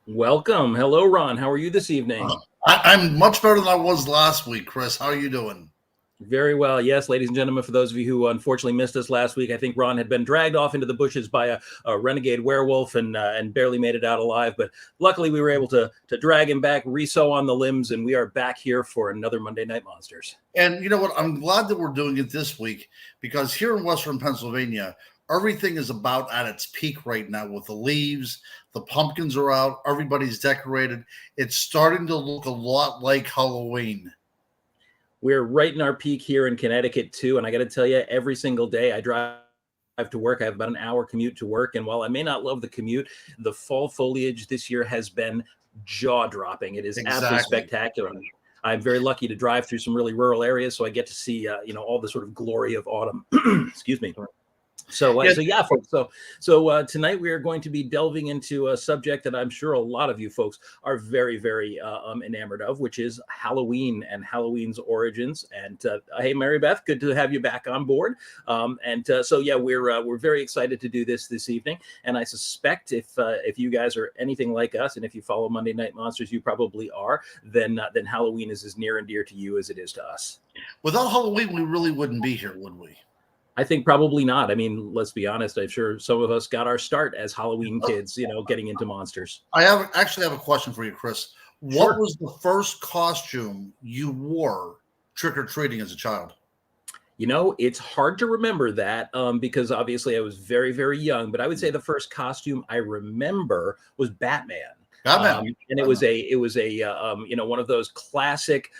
Welcome. Hello, Ron. How are you this Uh, evening? I'm much better than I was last week, Chris. How are you doing? Very well. Yes, ladies and gentlemen, for those of you who unfortunately missed us last week, I think Ron had been dragged off into the bushes by a renegade werewolf and barely made it out alive. But luckily, we were able to drag him back, resew on the limbs, and we are back here for another Monday Night Monsters. And you know what? I'm glad that we're doing it this week because here in Western Pennsylvania, everything is about at its peak right now with the leaves. The pumpkins are out. Everybody's decorated. It's starting to look a lot like Halloween. We're right in our peak here in Connecticut too, and I got to tell you, every single day I drive to work. I have about an hour commute to work, and while I may not love the commute, the fall foliage this year has been jaw dropping. It is absolutely Exactly. spectacular. I'm very lucky to drive through some really rural areas, so I get to see all the sort of glory of autumn. Excuse me. Yeah. So yeah, folks. So tonight we are going to be delving into a subject that I'm sure a lot of you folks are very, very enamored of, which is Halloween and Halloween's origins. And hey, Mary Beth, good to have you back on board. So yeah, we're very excited to do this evening. And I suspect if you guys are anything like us, and if you follow Monday Night Monsters, you probably are. Then Halloween is as near and dear to you as it is to us. Without Halloween, we really wouldn't be here, would we? I think probably not. I mean, let's be honest. I'm sure some of us got our start as Halloween kids, getting into monsters. I actually have a question for you, Chris. What Sure. was the first costume you wore trick or treating as a child? It's hard to remember that because obviously I was very, very young. But I would say the first costume I remember was Batman. Batman. And Batman. it was a one of those classic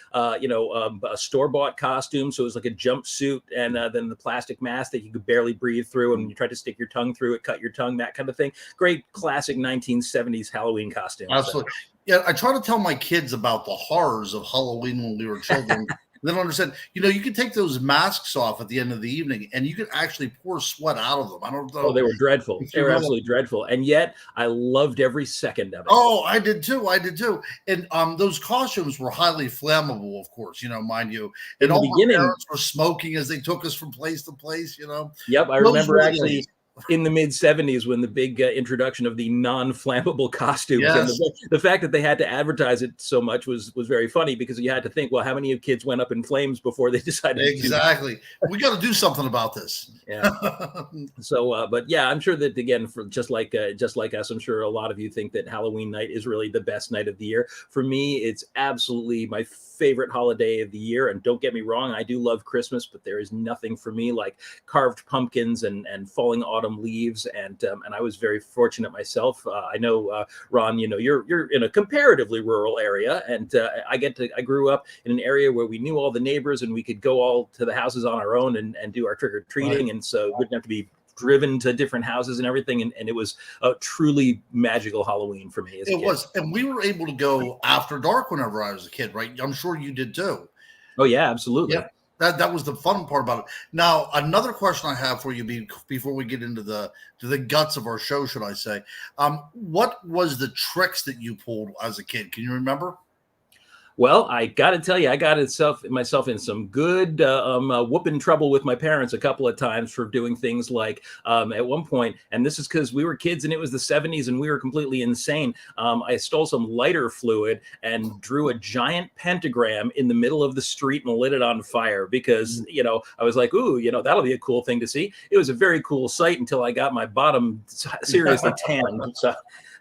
store bought costumes. So it was like a jumpsuit and then the plastic mask that you could barely breathe through, and when you tried to stick your tongue through it, cut your tongue, that kind of thing. Great classic 1970s Halloween costume. So Absolutely. Yeah, I try to tell my kids about the horrors of Halloween when we were children. They don't understand. You can take those masks off at the end of the evening, and you can actually pour sweat out of them. I don't oh, know they were dreadful. if They you were know. absolutely dreadful, and yet I loved every second of it. Oh, I did too. I did too. And those costumes were highly flammable, of course. Mind you. And In the all our beginning, parents were smoking as they took us from place to place. yep, I Those remember were the days. actually in the mid 70s when the big introduction of the non-flammable costumes, and Yes, the fact that they had to advertise it so much was very funny, because you had to think, well, how many of kids went up in flames before they decided to do that? exactly. We got to do something about this. Yeah. But yeah, I'm sure that again, for just like us, I'm sure a lot of you think that Halloween night is really the best night of the year. For me, it's absolutely my favorite holiday of the year. And don't get me wrong, I do love Christmas, but there is nothing for me like carved pumpkins and falling autumn leaves. And I was very fortunate myself. I know, Ron, you're in a comparatively rural area, and I grew up in an area where we knew all the neighbors and we could go all to the houses on our own and do our trick or Right. treating, and so we wouldn't have to be driven to different houses and everything. And it was a truly magical Halloween for me as a It kid. was, and we were able to go after dark whenever I was a kid, right? I'm sure you did too. Oh yeah, Yeah, absolutely. that was the fun part about it. Now, another question I have for you before we get into the guts of our show, should I say? What was the tricks that you pulled as a kid? Can you remember? Well, I got to tell you, I got myself in some good whooping trouble with my parents a couple of times for doing things like, at one point, and this is because we were kids and it was the 70s and we were completely insane. I stole some lighter fluid and drew a giant pentagram in the middle of the street and lit it on fire because, I was like, ooh, that'll be a cool thing to see. It was a very cool sight until I got my bottom seriously tanned.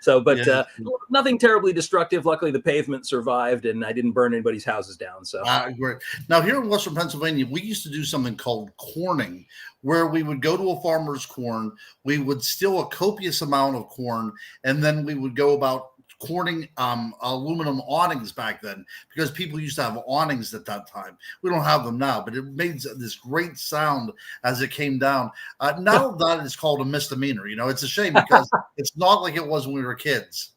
But Yeah. nothing terribly destructive. Luckily, the pavement survived, and I didn't burn anybody's houses down. So, Great. Now, here in Western Pennsylvania, we used to do something called corning, where we would go to a farmer's corn, we would steal a copious amount of corn, and then we would go about corning aluminum awnings back then, because people used to have awnings at that time. We don't have them now, but it made this great sound as it came down. Now that is called a misdemeanor. It's a shame because it's not like it was when we were kids.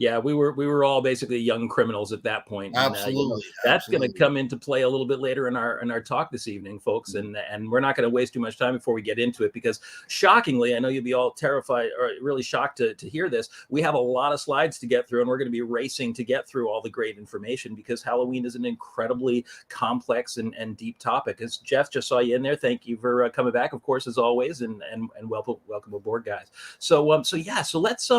yeah, we were all basically young criminals at that point, and Absolutely, that's going to absolutely. come into play a little bit later in our talk this evening, folks. And we're not going to waste too much time before we get into it, because shockingly, I know you'll be all terrified or really shocked to hear this. We have a lot of slides to get through, and we're going to be racing to get through all the great information, because Halloween is an incredibly complex and deep topic. As Jeff just saw you in there, thank you for coming back, of course, as always, and welcome aboard, guys. So yeah, so let's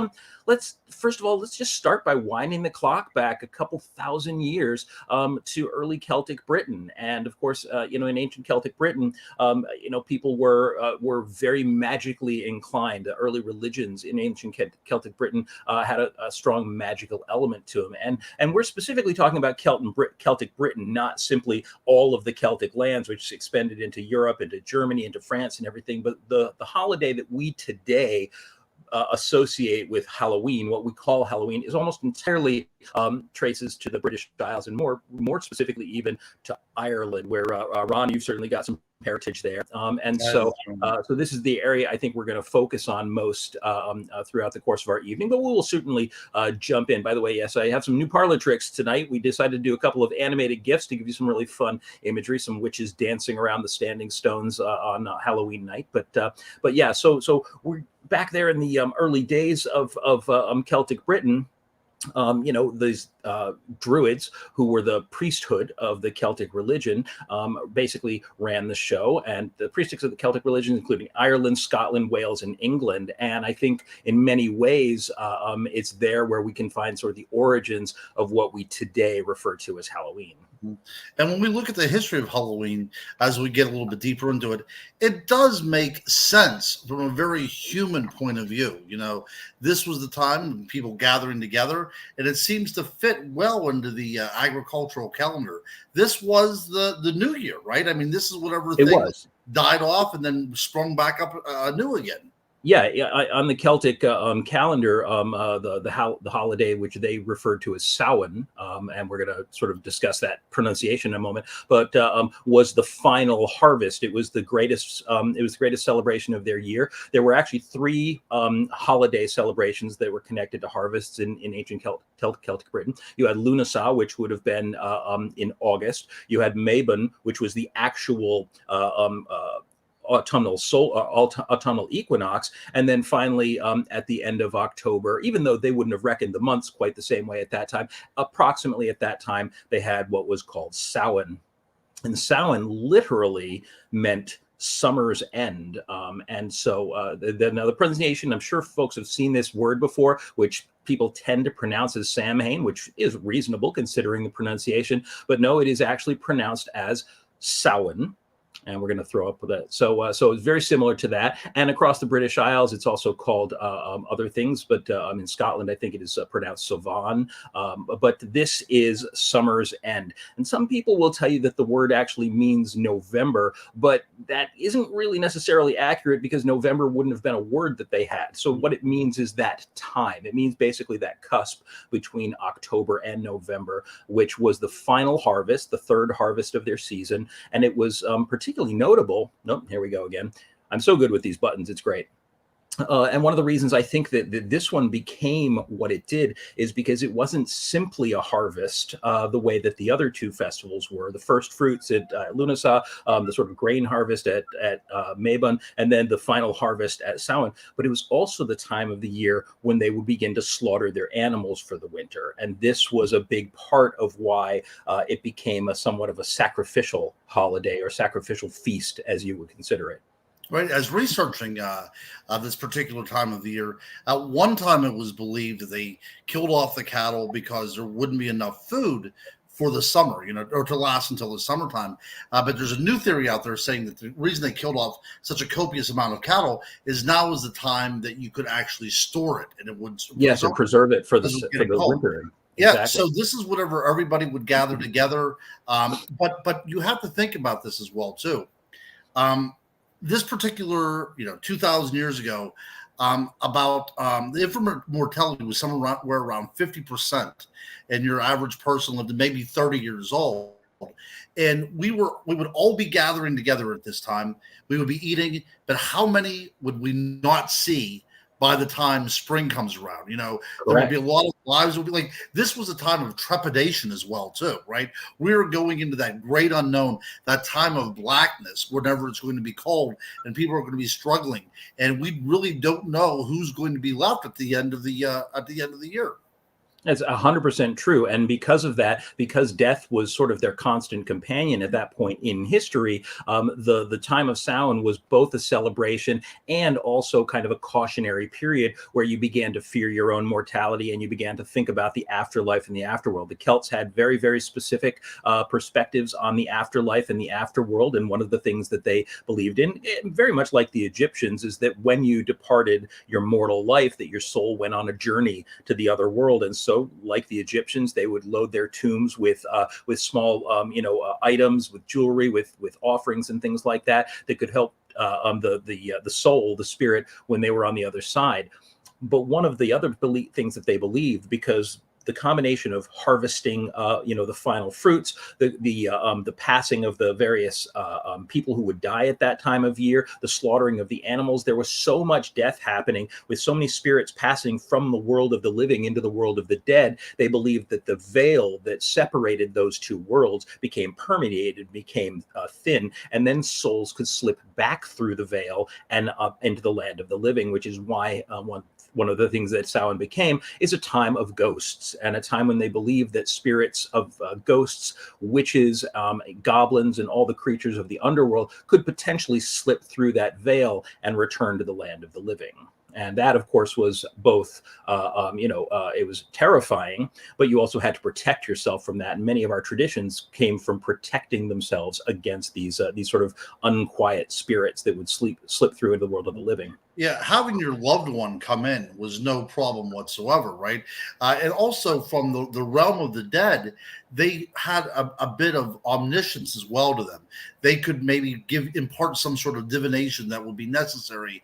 first of all, let's just start by winding the clock back a couple thousand years to early Celtic Britain. And of course, in ancient Celtic Britain, people were very magically inclined. The early religions in ancient Celtic Britain had a strong magical element to them. And we're specifically talking about Celtic Britain, not simply all of the Celtic lands, which expanded into Europe, into Germany, into France, and everything. But the holiday that we today associate with Halloween, what we call Halloween, is almost entirely traces to the British Isles, and more specifically even to Ireland, where Ron, you've certainly got some heritage there. So this is the area I think we're going to focus on most throughout the course of our evening, but we will certainly jump in. By the way, yes, I have some new parlor tricks tonight. We decided to do a couple of animated GIFs to give you some really fun imagery, some witches dancing around the standing stones on Halloween night. But yeah, so we're back there in the early days of Celtic Britain. These druids, who were the priesthood of the Celtic religion, basically ran the show. And the priesthoods of the Celtic religion, including Ireland, Scotland, Wales, and England. And I think in many ways, it's there where we can find sort of the origins of what we today refer to as Halloween. And when we look at the history of Halloween, as we get a little bit deeper into it, it does make sense from a very human point of view. This was the time when people gathering together, and it seems to fit well into the agricultural calendar. This was the new year, right? I mean, this is what everything died off and then sprung back up anew again. Yeah, on the Celtic calendar, the holiday which they referred to as Samhain, and we're going to sort of discuss that pronunciation in a moment, but was the final harvest. It was the greatest. It was the greatest celebration of their year. There were actually three holiday celebrations that were connected to harvests in ancient Celtic Britain. You had Lunasa, which would have been in August. You had Mabon, which was the actual autumnal equinox, and then finally at the end of October, even though they wouldn't have reckoned the months quite the same way at that time, approximately at that time they had what was called Samhain. And Samhain literally meant summer's end. And so now the pronunciation, I'm sure folks have seen this word before, which people tend to pronounce as Samhain, which is reasonable considering the pronunciation, but no, it is actually pronounced as Samhain. And we're going to throw up with that. So it's very similar to that. And across the British Isles, it's also called other things. But in Scotland, I think it is pronounced Samhain. But this is summer's end. And some people will tell you that the word actually means November, but that isn't really necessarily accurate because November wouldn't have been a word that they had. So what it means is that time. It means basically that cusp between October and November, which was the final harvest, the third harvest of their season. And it was particularly notable. Nope, here we go again. I'm so good with these buttons. It's great. And one of the reasons I think that this one became what it did is because it wasn't simply a harvest the way that the other two festivals were. The first fruits at Lunasa, the sort of grain harvest at Mabon, and then the final harvest at Samhain. But it was also the time of the year when they would begin to slaughter their animals for the winter. And this was a big part of why it became somewhat of a sacrificial holiday or sacrificial feast, as you would consider it. Right, as researching this particular time of the year, at one time it was believed that they killed off the cattle because there wouldn't be enough food for the summer, or to last until the summertime. But there's a new theory out there saying that the reason they killed off such a copious amount of cattle is now is the time that you could actually store it, and it would and preserve it for the winter. Yeah, exactly. So this is whatever everybody would gather together. But you have to think about this as well too. This particular, 2,000 years ago, about the infant mortality was somewhere around 50%, and your average person lived to maybe 30 years old. And we would all be gathering together at this time. We would be eating, but how many would we not see by the time spring comes around? There would be a lot of lives would be like, this was a time of trepidation as well too, right? We were going into that great unknown, that time of blackness, whatever it's going to be called, and people are going to be struggling, and we really don't know who's going to be left at the end of the year. That's 100% true. And because of that, because death was sort of their constant companion at that point in history, the time of Samhain was both a celebration and also kind of a cautionary period where you began to fear your own mortality and you began to think about the afterlife and the afterworld. The Celts had very, very specific perspectives on the afterlife and the afterworld. And one of the things that they believed in, very much like the Egyptians, is that when you departed your mortal life, that your soul went on a journey to the other world. And so, like the Egyptians, they would load their tombs with small items, with jewelry, with offerings and things like that that could help the soul, the spirit, when they were on the other side. But one of the other things that they believed, because the combination of harvesting, the final fruits, the passing of the various people who would die at that time of year, the slaughtering of the animals, there was so much death happening with so many spirits passing from the world of the living into the world of the dead. They believed that the veil that separated those two worlds became permeated, became thin, and then souls could slip back through the veil and up into the land of the living, which is why one of the things that Samhain became is a time of ghosts, and a time when they believe that spirits of ghosts, witches, goblins, and all the creatures of the underworld could potentially slip through that veil and return to the land of the living. And that, of course, was both, it was terrifying, but you also had to protect yourself from that. And many of our traditions came from protecting themselves against these sort of unquiet spirits that would slip through into the world of the living. Yeah, having your loved one come in was no problem whatsoever, right? And also from the realm of the dead, they had a bit of omniscience as well to them. They could maybe impart some sort of divination that would be necessary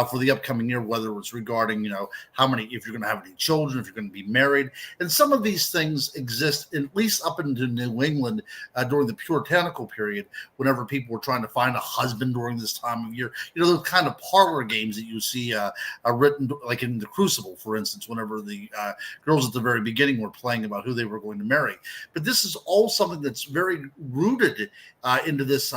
for the upcoming year, whether it's regarding, if you're going to have any children, if you're going to be married. And some of these things exist, at least up into New England during the puritanical period, whenever people were trying to find a husband during this time of year. Those kind of parlor games that you see written, like in The Crucible, for instance, whenever the girls at the very beginning were playing about who they were going to marry. But this is all something that's very rooted into this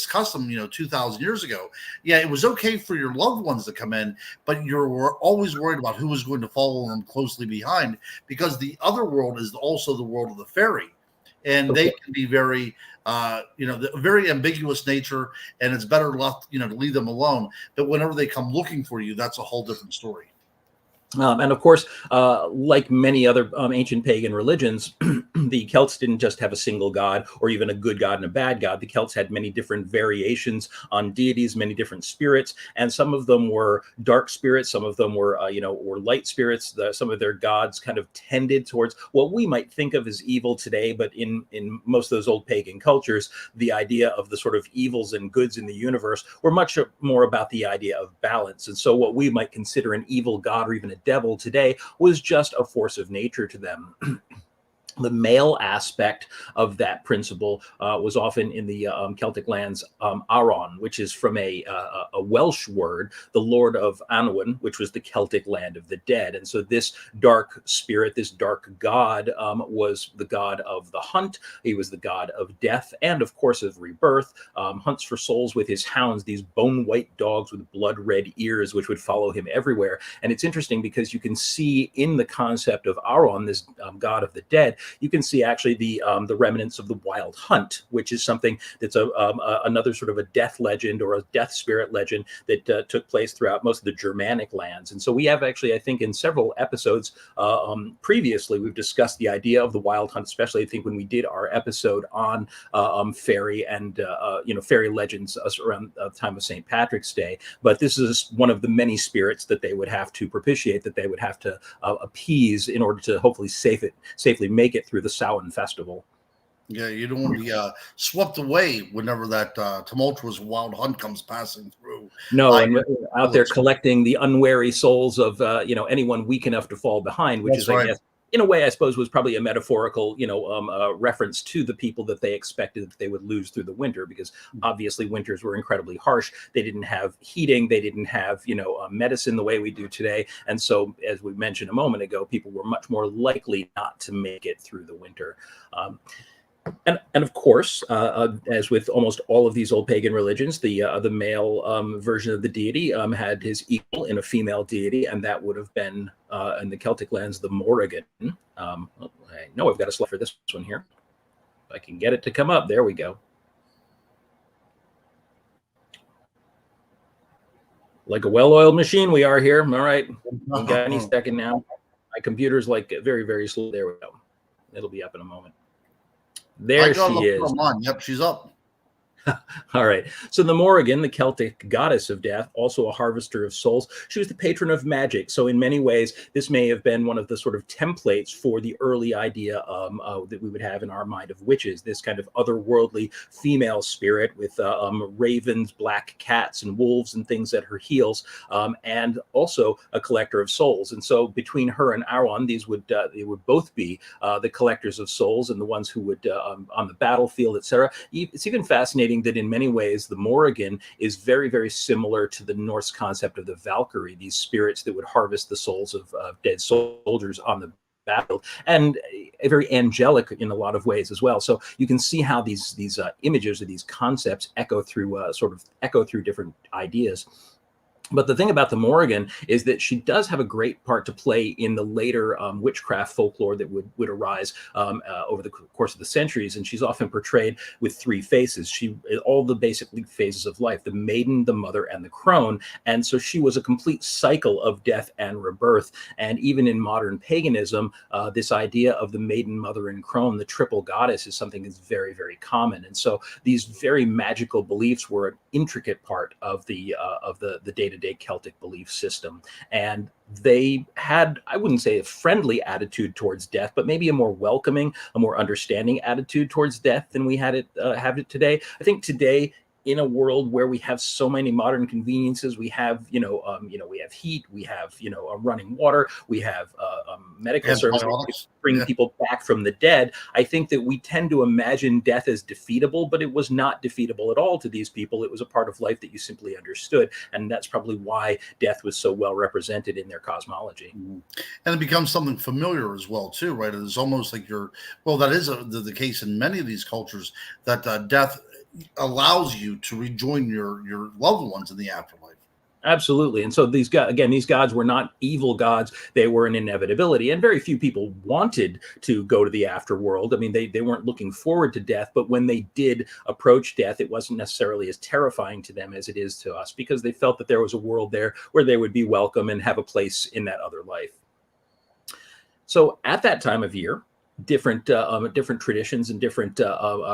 custom, 2,000 years ago. Yeah, it was okay for your loved ones to come in, but you were always worried about who was going to follow them closely behind, because the other world is also the world of the fairy. And they can be very, very ambiguous nature, and it's better left, to leave them alone. But whenever they come looking for you, that's a whole different story. And of course, like many other ancient pagan religions, the Celts didn't just have a single god or even a good god and a bad god. The Celts had many different variations on deities, many different spirits, and some of them were dark spirits, some of them were, were light spirits. Some of their gods kind of tended towards what we might think of as evil today, but in most of those old pagan cultures, the idea of the sort of evils and goods in the universe were much more about the idea of balance. And so what we might consider an evil god or even a devil today was just a force of nature to them. The male aspect of that principle was often in the Celtic lands Aron, which is from a Welsh word, the Lord of Annwn, which was the Celtic land of the dead. And so this dark spirit, this dark god, was the god of the hunt. He was the god of death and, of course, of rebirth. Hunts for souls with his hounds, these bone-white dogs with blood-red ears, which would follow him everywhere. And it's interesting because you can see in the concept of Aron, this god of the dead, you can see actually the remnants of the wild hunt, which is something that's another sort of a death legend or a death spirit legend that took place throughout most of the Germanic lands. And so we have actually, I think, in several episodes previously, we've discussed the idea of the wild hunt, especially I think when we did our episode on fairy and fairy legends around the time of St. Patrick's Day. But this is one of the many spirits that they would have to propitiate, that they would have to appease in order to hopefully safely make it through the Samhain festival. Yeah, you don't want to be swept away whenever that tumultuous wild hunt comes passing through. No, and out there collecting the unwary souls of anyone weak enough to fall behind, which is, right. I guess, in a way, I suppose, was probably a metaphorical, reference to the people that they expected that they would lose through the winter, because obviously winters were incredibly harsh. They didn't have heating. They didn't have, medicine the way we do today. And so, as we mentioned a moment ago, people were much more likely not to make it through the winter. And of course, as with almost all of these old pagan religions, the male version of the deity had his equal in a female deity, and that would have been in the Celtic lands, the Morrigan. I know I've got a slide for this one here. If I can get it to come up, there we go. Like a well-oiled machine, we are here. All right, we got any second now. My computer's like very, very slow. There we go. It'll be up in a moment. There she is. Yep, she's up. All right. So the Morrigan, the Celtic goddess of death, also a harvester of souls, she was the patron of magic. So in many ways, this may have been one of the sort of templates for the early idea that we would have in our mind of witches, this kind of otherworldly female spirit with ravens, black cats, and wolves and things at her heels, and also a collector of souls. And so between her and Aron, they would both be the collectors of souls and the ones who would on the battlefield, etc. It's even fascinating that in many ways the Morrigan is very, very similar to the Norse concept of the Valkyrie, these spirits that would harvest the souls of dead soldiers on the battlefield, and very angelic in a lot of ways as well. So you can see how these images or these concepts echo through different ideas. But the thing about the Morrigan is that she does have a great part to play in the later witchcraft folklore that would arise over the course of the centuries. And she's often portrayed with three faces. All the basic phases of life: the maiden, the mother, and the crone. And so she was a complete cycle of death and rebirth. And even in modern paganism, this idea of the maiden, mother, and crone, the triple goddess, is something that's very, very common. And so these very magical beliefs were an intricate part of the day-to-day Celtic belief system. And they had, I wouldn't say a friendly attitude towards death, but maybe a more welcoming, a more understanding attitude towards death than we have it today. I think today, in a world where we have so many modern conveniences, we have, we have heat, we have, running water, we have medical services, bring people back from the dead. I think that we tend to imagine death as defeatable, but it was not defeatable at all to these people. It was a part of life that you simply understood. And that's probably why death was so well represented in their cosmology. And it becomes something familiar as well, too, right? It's almost like that is the case in many of these cultures, that death allows you to rejoin your loved ones in the afterlife. Absolutely. And so these gods were not evil gods. They were an inevitability. And very few people wanted to go to the afterworld. I mean, they weren't looking forward to death. But when they did approach death, it wasn't necessarily as terrifying to them as it is to us, because they felt that there was a world there where they would be welcome and have a place in that other life. So at that time of year, different traditions and different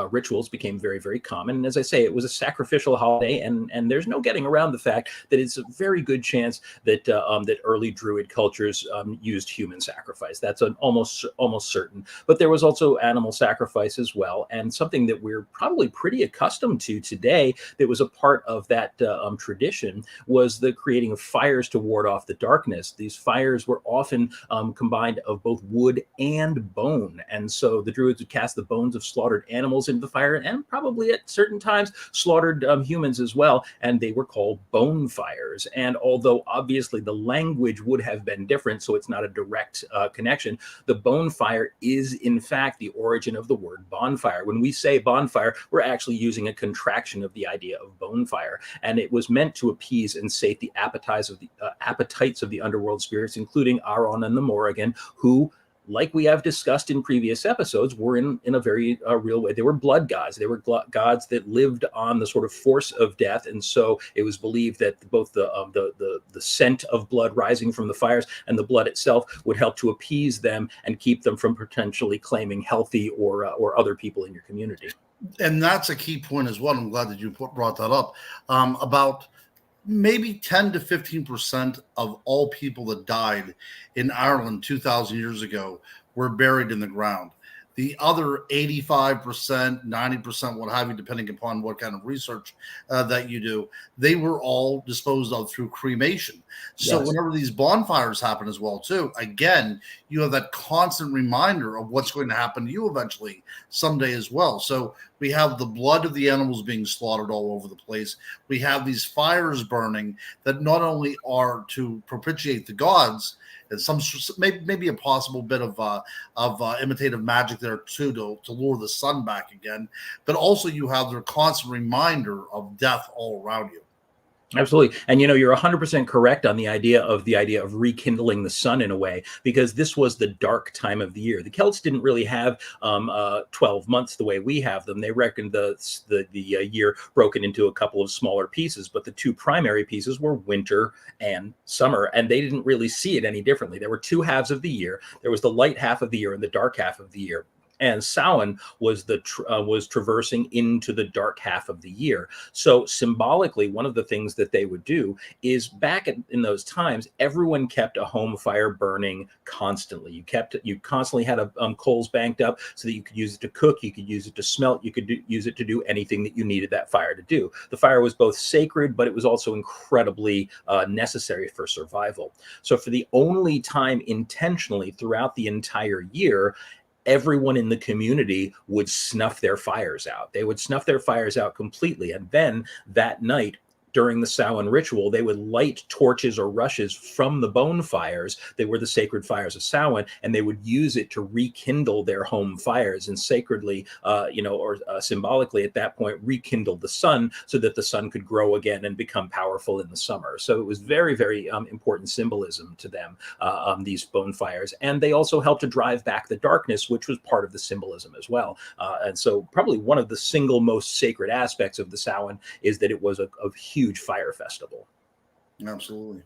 rituals became very, very common. And as I say, it was a sacrificial holiday, and there's no getting around the fact that it's a very good chance that that early Druid cultures used human sacrifice. That's an almost certain. But there was also animal sacrifice as well, and something that we're probably pretty accustomed to today that was a part of that tradition was the creating of fires to ward off the darkness. These fires were often combined of both wood and bone. And so the Druids would cast the bones of slaughtered animals into the fire, and probably at certain times slaughtered humans as well. And they were called bone fires. And although obviously the language would have been different, so it's not a direct connection, the bone fire is in fact the origin of the word bonfire. When we say bonfire, we're actually using a contraction of the idea of bone fire. And it was meant to appease and sate the appetites of the underworld spirits, including Aron and the Morrigan, who, like we have discussed in previous episodes, were in a very real way. They were blood gods. They were gods that lived on the sort of force of death. And so it was believed that both the scent of blood rising from the fires and the blood itself would help to appease them and keep them from potentially claiming healthy or other people in your community. And that's a key point as well. I'm glad that you brought that up, about maybe 10 to 15% of all people that died in Ireland 2,000 years ago were buried in the ground. The other 85%, 90%, what have you, depending upon what kind of research that you do, they were all disposed of through cremation. So Yes. whenever these bonfires happen as well, too, again, you have that constant reminder of what's going to happen to you eventually someday as well. So we have the blood of the animals being slaughtered all over the place. We have these fires burning that not only are to propitiate the gods, and some maybe a possible bit of imitative magic there too to lure the sun back again, but also you have their constant reminder of death all around you. Absolutely. And you're 100% correct on the idea of rekindling the sun in a way, because this was the dark time of the year. The Celts didn't really have 12 months the way we have them. They reckoned the year broken into a couple of smaller pieces, but the two primary pieces were winter and summer, and they didn't really see it any differently. There were two halves of the year. There was the light half of the year and the dark half of the year. And Samhain was traversing into the dark half of the year. So symbolically, one of the things that they would do is in those times, everyone kept a home fire burning constantly. You constantly had coals banked up so that you could use it to cook, you could use it to smelt, you could use it to do anything that you needed that fire to do. The fire was both sacred, but it was also incredibly necessary for survival. So for the only time intentionally throughout the entire year, everyone in the community would snuff their fires out. They would snuff their fires out completely. And then that night, during the Samhain ritual, they would light torches or rushes from the bonfires. They were the sacred fires of Samhain, and they would use it to rekindle their home fires and sacredly, or symbolically at that point, rekindle the sun so that the sun could grow again and become powerful in the summer. So it was very, very important symbolism to them, these bonfires. And they also helped to drive back the darkness, which was part of the symbolism as well. And so probably one of the single most sacred aspects of the Samhain is that it was a huge fire festival. Absolutely.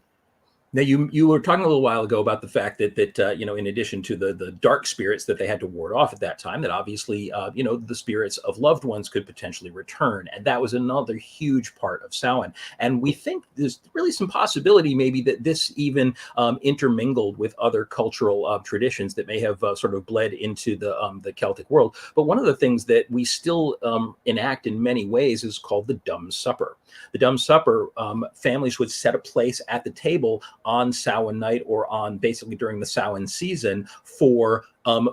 Now, you were talking a little while ago about the fact that in addition to the dark spirits that they had to ward off at that time, that obviously the spirits of loved ones could potentially return, and that was another huge part of Samhain. And we think there's really some possibility maybe that this even intermingled with other cultural traditions that may have sort of bled into the Celtic world. But one of the things that we still enact in many ways is called the Dumb Supper. The Dumb Supper, families would set a place at the table on Samhain night or on basically during the Samhain season for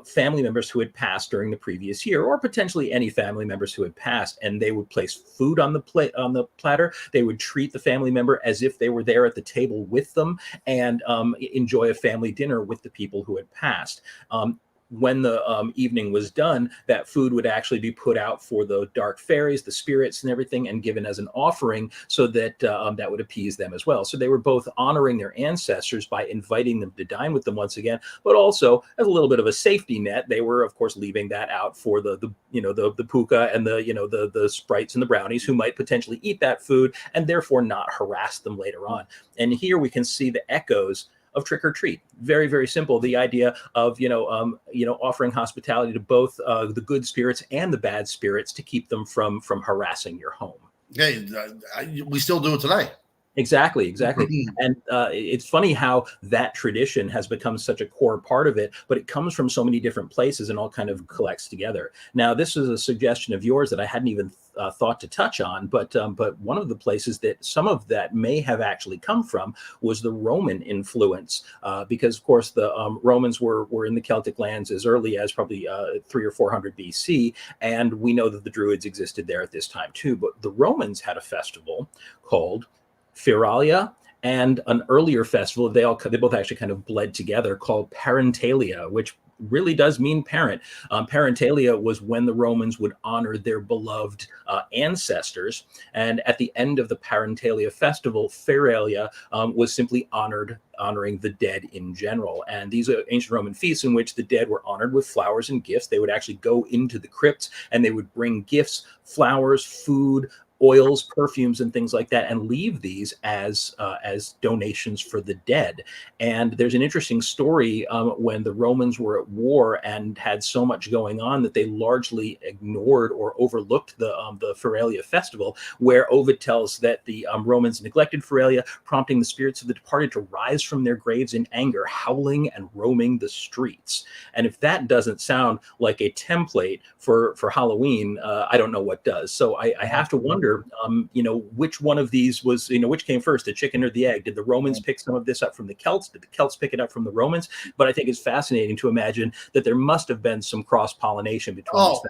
family members who had passed during the previous year, or potentially any family members who had passed, and they would place food on the platter. They would treat the family member as if they were there at the table with them, and enjoy a family dinner with the people who had passed. When the evening was done, that food would actually be put out for the dark fairies, the spirits and everything, and given as an offering so that that would appease them as well. So they were both honoring their ancestors by inviting them to dine with them once again, but also as a little bit of a safety net, they were, of course, leaving that out for the puka and the sprites and the brownies who might potentially eat that food and therefore not harass them later on. And here we can see the echoes of trick or treat. Very, very simple. The idea of offering hospitality to both the good spirits and the bad spirits to keep them from harassing your home. Hey, we still do it today. Exactly. And it's funny how that tradition has become such a core part of it, but it comes from so many different places and all kind of collects together. Now, this is a suggestion of yours that I hadn't even thought to touch on, but one of the places that some of that may have actually come from was the Roman influence, because of course the Romans were in the Celtic lands as early as probably 300 or 400 BC, and we know that the Druids existed there at this time too. But the Romans had a festival called Feralia, and an earlier festival they both actually kind of bled together, called Parentalia, which really does mean parent. Parentalia was when the Romans would honor their beloved ancestors, and at the end of the Parentalia festival, Feralia was simply honoring the dead in general. And these are ancient Roman feasts in which the dead were honored with flowers and gifts. They would actually go into the crypts and they would bring gifts, flowers, food, oils, perfumes, and things like that, and leave these as donations for the dead. And there's an interesting story when the Romans were at war and had so much going on that they largely ignored or overlooked the Feralia festival, where Ovid tells that the Romans neglected Feralia, prompting the spirits of the departed to rise from their graves in anger, howling and roaming the streets. And if that doesn't sound like a template for Halloween, I don't know what does. So I have to wonder, which one of these was, which came first, the chicken or the egg? Did the Romans pick some of this up from the Celts? Did the Celts pick it up from the Romans? But I think it's fascinating to imagine that there must have been some cross-pollination between these.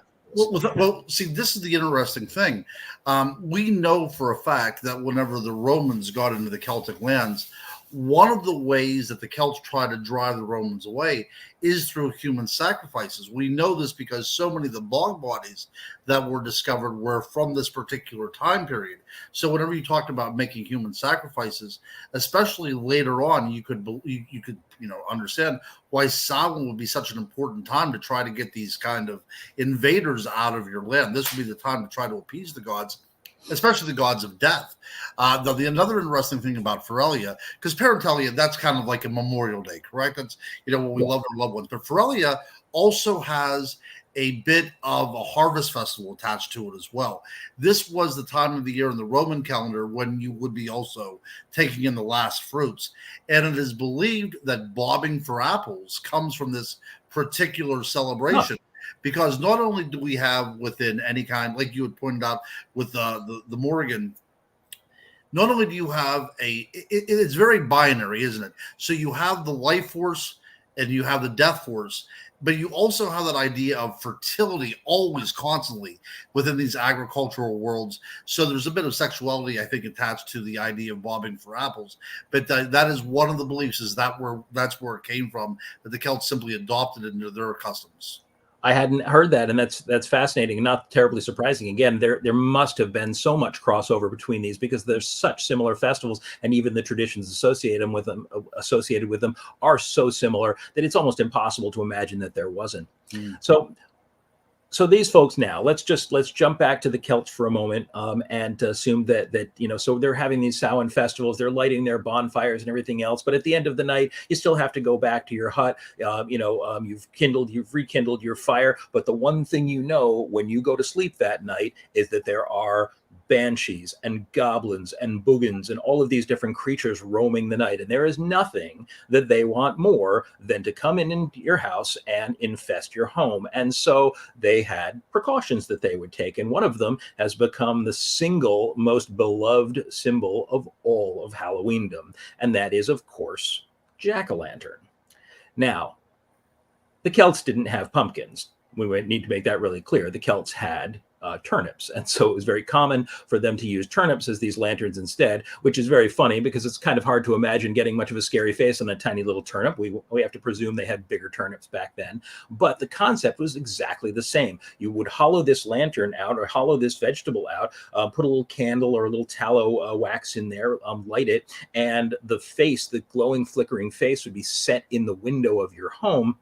Well, see, this is the interesting thing. We know for a fact that whenever the Romans got into the Celtic lands, one of the ways that the Celts try to drive the Romans away is through human sacrifices. We know this because so many of the bog bodies that were discovered were from this particular time period. So whenever you talked about making human sacrifices, especially later on, you could understand why Samhain would be such an important time to try to get these kind of invaders out of your land. This would be the time to try to appease the gods, especially the gods of death. Another interesting thing about Ferelia, because Parentalia, that's kind of like a Memorial Day, correct? That's, when we love our loved ones. But Ferelia also has a bit of a harvest festival attached to it as well. This was the time of the year in the Roman calendar when you would be also taking in the last fruits. And it is believed that bobbing for apples comes from this particular celebration. Huh. Because not only do we have within any kind, like you had pointed out with the Morrigan, not only do you have it's very binary, isn't it? So you have the life force and you have the death force, but you also have that idea of fertility always constantly within these agricultural worlds. So there's a bit of sexuality, I think, attached to the idea of bobbing for apples. But that is one of the beliefs, is that's where it came from, that the Celts simply adopted it into their customs. I hadn't heard that, and that's fascinating and not terribly surprising. Again, there must have been so much crossover between these because there's such similar festivals, and even the traditions associated with them are so similar that it's almost impossible to imagine that there wasn't. So these folks now, let's jump back to the Celts for a moment, and assume that so they're having these Samhain festivals, they're lighting their bonfires and everything else, but at the end of the night, you still have to go back to your hut. You've rekindled your fire, but the one thing when you go to sleep that night is that there are banshees and goblins and boogans and all of these different creatures roaming the night. And there is nothing that they want more than to come into your house and infest your home. And so they had precautions that they would take. And one of them has become the single most beloved symbol of all of Halloweendom. And that is, of course, jack-o'-lantern. Now, the Celts didn't have pumpkins. We need to make that really clear. The Celts had turnips. And so it was very common for them to use turnips as these lanterns instead, which is very funny because it's kind of hard to imagine getting much of a scary face on a tiny little turnip. We have to presume they had bigger turnips back then. But the concept was exactly the same. You would hollow this lantern out or hollow this vegetable out, put a little candle or a little tallow wax in there, light it, and the face, the glowing, flickering face would be set in the window of your home.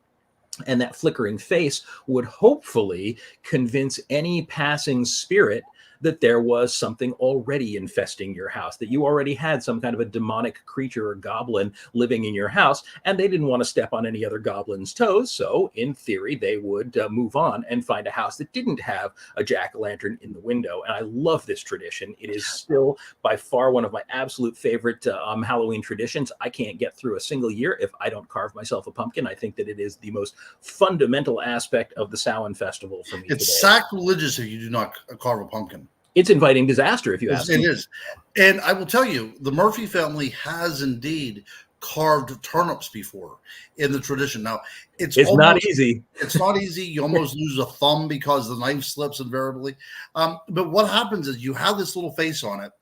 And that flickering face would hopefully convince any passing spirit that there was something already infesting your house, that you already had some kind of a demonic creature or goblin living in your house, and they didn't want to step on any other goblin's toes. So in theory, they would move on and find a house that didn't have a jack-o'-lantern in the window. And I love this tradition. It is still by far one of my absolute favorite Halloween traditions. I can't get through a single year if I don't carve myself a pumpkin. I think that it is the most fundamental aspect of the Samhain festival for me. It's sacrilegious if you do not carve a pumpkin. It's inviting disaster, if you ask me. It is. And I will tell you, the Murphy family has indeed carved turnips before in the tradition. Now, it's not easy. It's not easy. You almost lose a thumb because the knife slips invariably. But what happens is you have this little face on it,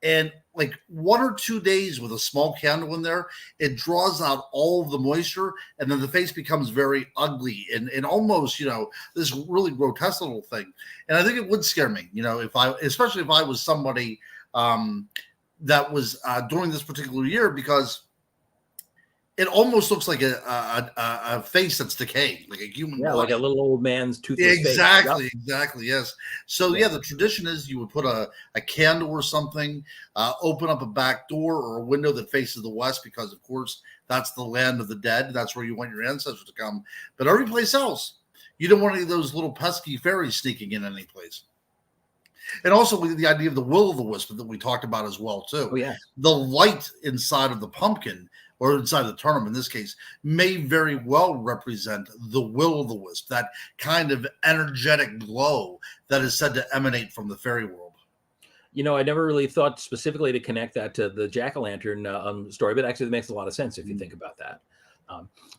and like 1 or 2 days with a small candle in there, it draws out all of the moisture, and then the face becomes very ugly and almost, this really grotesque little thing. And I think it would scare me, especially if I was somebody that was during this particular year, because it almost looks like a face that's decaying, like a human body. Like a little old man's toothless face. Exactly, yes. So, the tradition is you would put a candle or something, open up a back door or a window that faces the west, because, of course, that's the land of the dead. That's where you want your ancestors to come. But every place else, you don't want any of those little pesky fairies sneaking in any place. And also the idea of the will-o'-the-wisp that we talked about as well, too. Oh, yeah. The light inside of the pumpkin, or inside the turnip in this case, may very well represent the will-o'-the-wisp, that kind of energetic glow that is said to emanate from the fairy world. I never really thought specifically to connect that to the jack-o'-lantern story, but actually it makes a lot of sense if you think about that.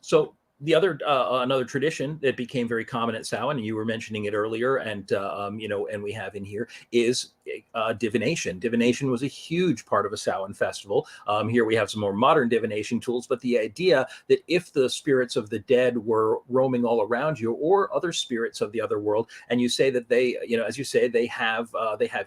So The other another tradition that became very common at Samhain, and you were mentioning it earlier, and and we have in here is divination. Divination was a huge part of a Samhain festival. Here we have some more modern divination tools, but the idea that if the spirits of the dead were roaming all around you, or other spirits of the other world, and you say that they, as you say, they have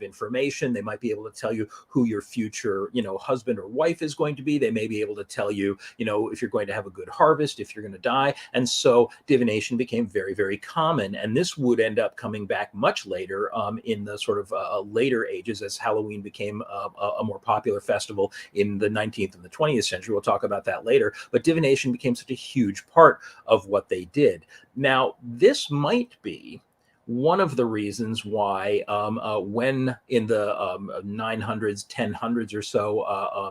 information, they might be able to tell you who your future, husband or wife is going to be. They may be able to tell you, if you're going to have a good harvest, if you're going to die. And so divination became very, very common. And this would end up coming back much later in the sort of later ages as Halloween became a more popular festival in the 19th and the 20th century. We'll talk about that later. But divination became such a huge part of what they did. Now, this might be one of the reasons why when in the 900s, 1000s or so,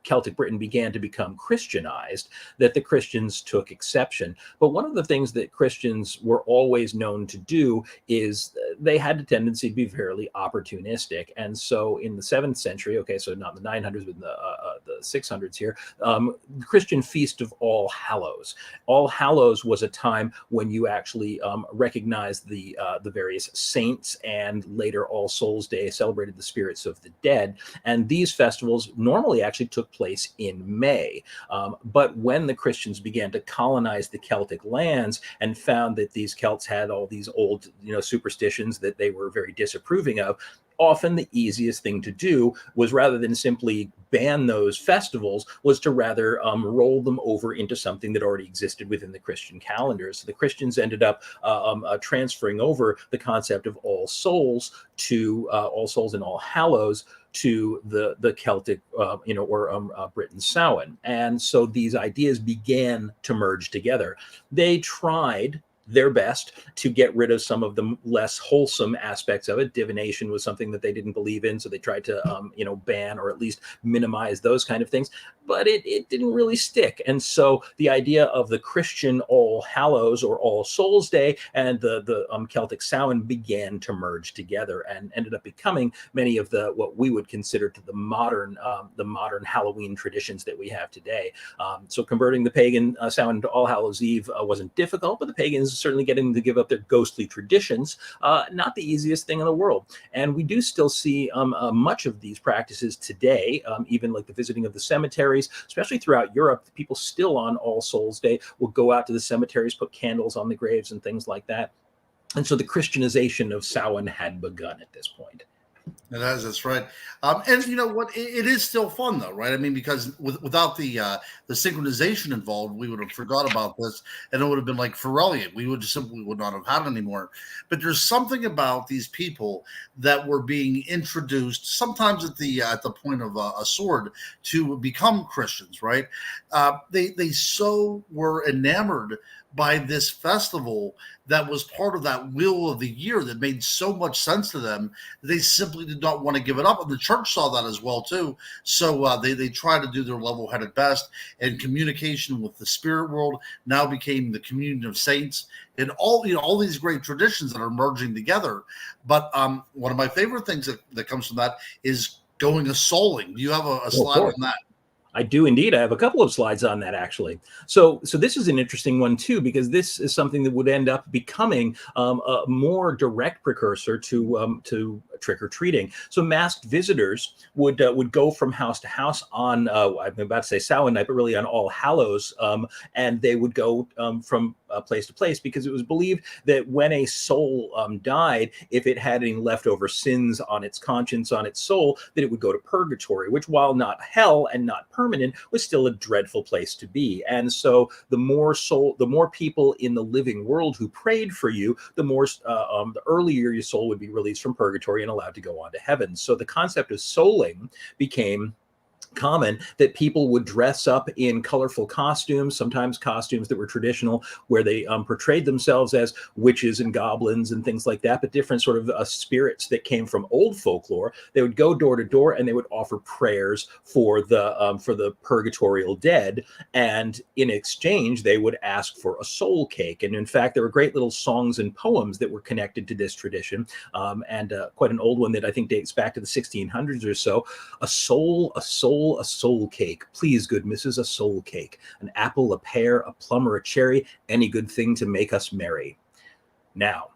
Celtic Britain began to become Christianized, that the Christians took exception. But one of the things that Christians were always known to do is they had a tendency to be fairly opportunistic. And so in the 7th century, okay, so not the 900s, but in the 600s here, the Christian Feast of All Hallows. All Hallows was a time when you actually recognized the various saints, and later All Souls Day celebrated the spirits of the dead. And these festivals normally actually took place in May. But when the Christians began to colonize the Celtic lands and found that these Celts had all these old, superstitions that they were very disapproving of, often the easiest thing to do was, rather than simply ban those festivals, was to rather roll them over into something that already existed within the Christian calendar. So the Christians ended up transferring over the concept of All Souls to All Souls and All Hallows to the Celtic, Britain Samhain. And so these ideas began to merge together. They tried their best to get rid of some of the less wholesome aspects of it. Divination was something that they didn't believe in, so they tried to, ban or at least minimize those kind of things. But it didn't really stick. And so the idea of the Christian All Hallows or All Souls Day and the Celtic Samhain began to merge together and ended up becoming many of the what we would consider to the modern Halloween traditions that we have today. So converting the pagan Samhain to All Hallows Eve wasn't difficult, but the pagans certainly getting them to give up their ghostly traditions, not the easiest thing in the world. And we do still see much of these practices today, even like the visiting of the cemeteries, especially throughout Europe. People still on All Souls Day will go out to the cemeteries, put candles on the graves and things like that. And so the Christianization of Samhain had begun at this point. That's right. And you know what? It is still fun, though, right? I mean, because without the synchronization involved, we would have forgot about this, and it would have been like Ferellian. We would simply would not have had it anymore. But there's something about these people that were being introduced, sometimes at the point of a sword, to become Christians, right? They so were enamored by this festival that was part of that wheel of the year that made so much sense to them. They simply did not want to give it up. And the church saw that as well, too. So they tried to do their level-headed best, and communication with the spirit world now became the communion of saints and all these great traditions that are merging together. But one of my favorite things that comes from that is going a souling. Do you have a slide on that? I do indeed. I have a couple of slides on that, actually. So this is an interesting one too, because this is something that would end up becoming a more direct precursor to trick or treating. So masked visitors would go from house to house on I'm about to say Samhain night, but really on All Hallows, and they would go from place to place, because it was believed that when a soul died, if it had any leftover sins on its conscience, on its soul, that it would go to purgatory, which, while not hell and not permanent, was still a dreadful place to be. And so the more people in the living world who prayed for you, the earlier your soul would be released from purgatory and allowed to go on to heaven. So the concept of souling became common, that people would dress up in colorful costumes, sometimes costumes that were traditional, where they portrayed themselves as witches and goblins and things like that, but different sort of spirits that came from old folklore. They would go door to door and they would offer prayers for the purgatorial dead, and in exchange they would ask for a soul cake. And in fact, there were great little songs and poems that were connected to this tradition, and quite an old one that I think dates back to the 1600s or so. A soul a soul cake. Please, good missus, a soul cake. An apple, a pear, a plum, or a cherry, any good thing to make us merry. Now,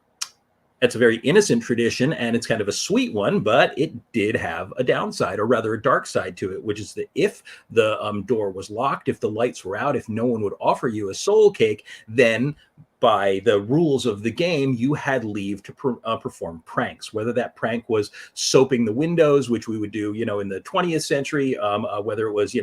that's a very innocent tradition, and it's kind of a sweet one, but it did have a downside, or rather a dark side to it, which is that if the door was locked, if the lights were out, if no one would offer you a soul cake, then by the rules of the game, you had leave to perform pranks. Whether that prank was soaping the windows, which we would do, in the 20th century, whether it was,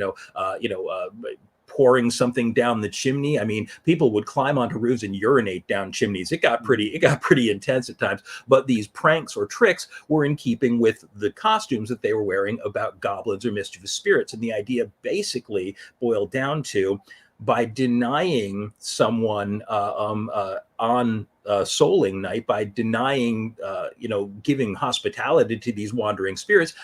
pouring something down the chimney. I mean, people would climb onto roofs and urinate down chimneys. It got pretty intense at times. But these pranks or tricks were in keeping with the costumes that they were wearing about goblins or mischievous spirits. And the idea basically boiled down to, by denying someone on souling night, by denying, giving hospitality to these wandering spirits,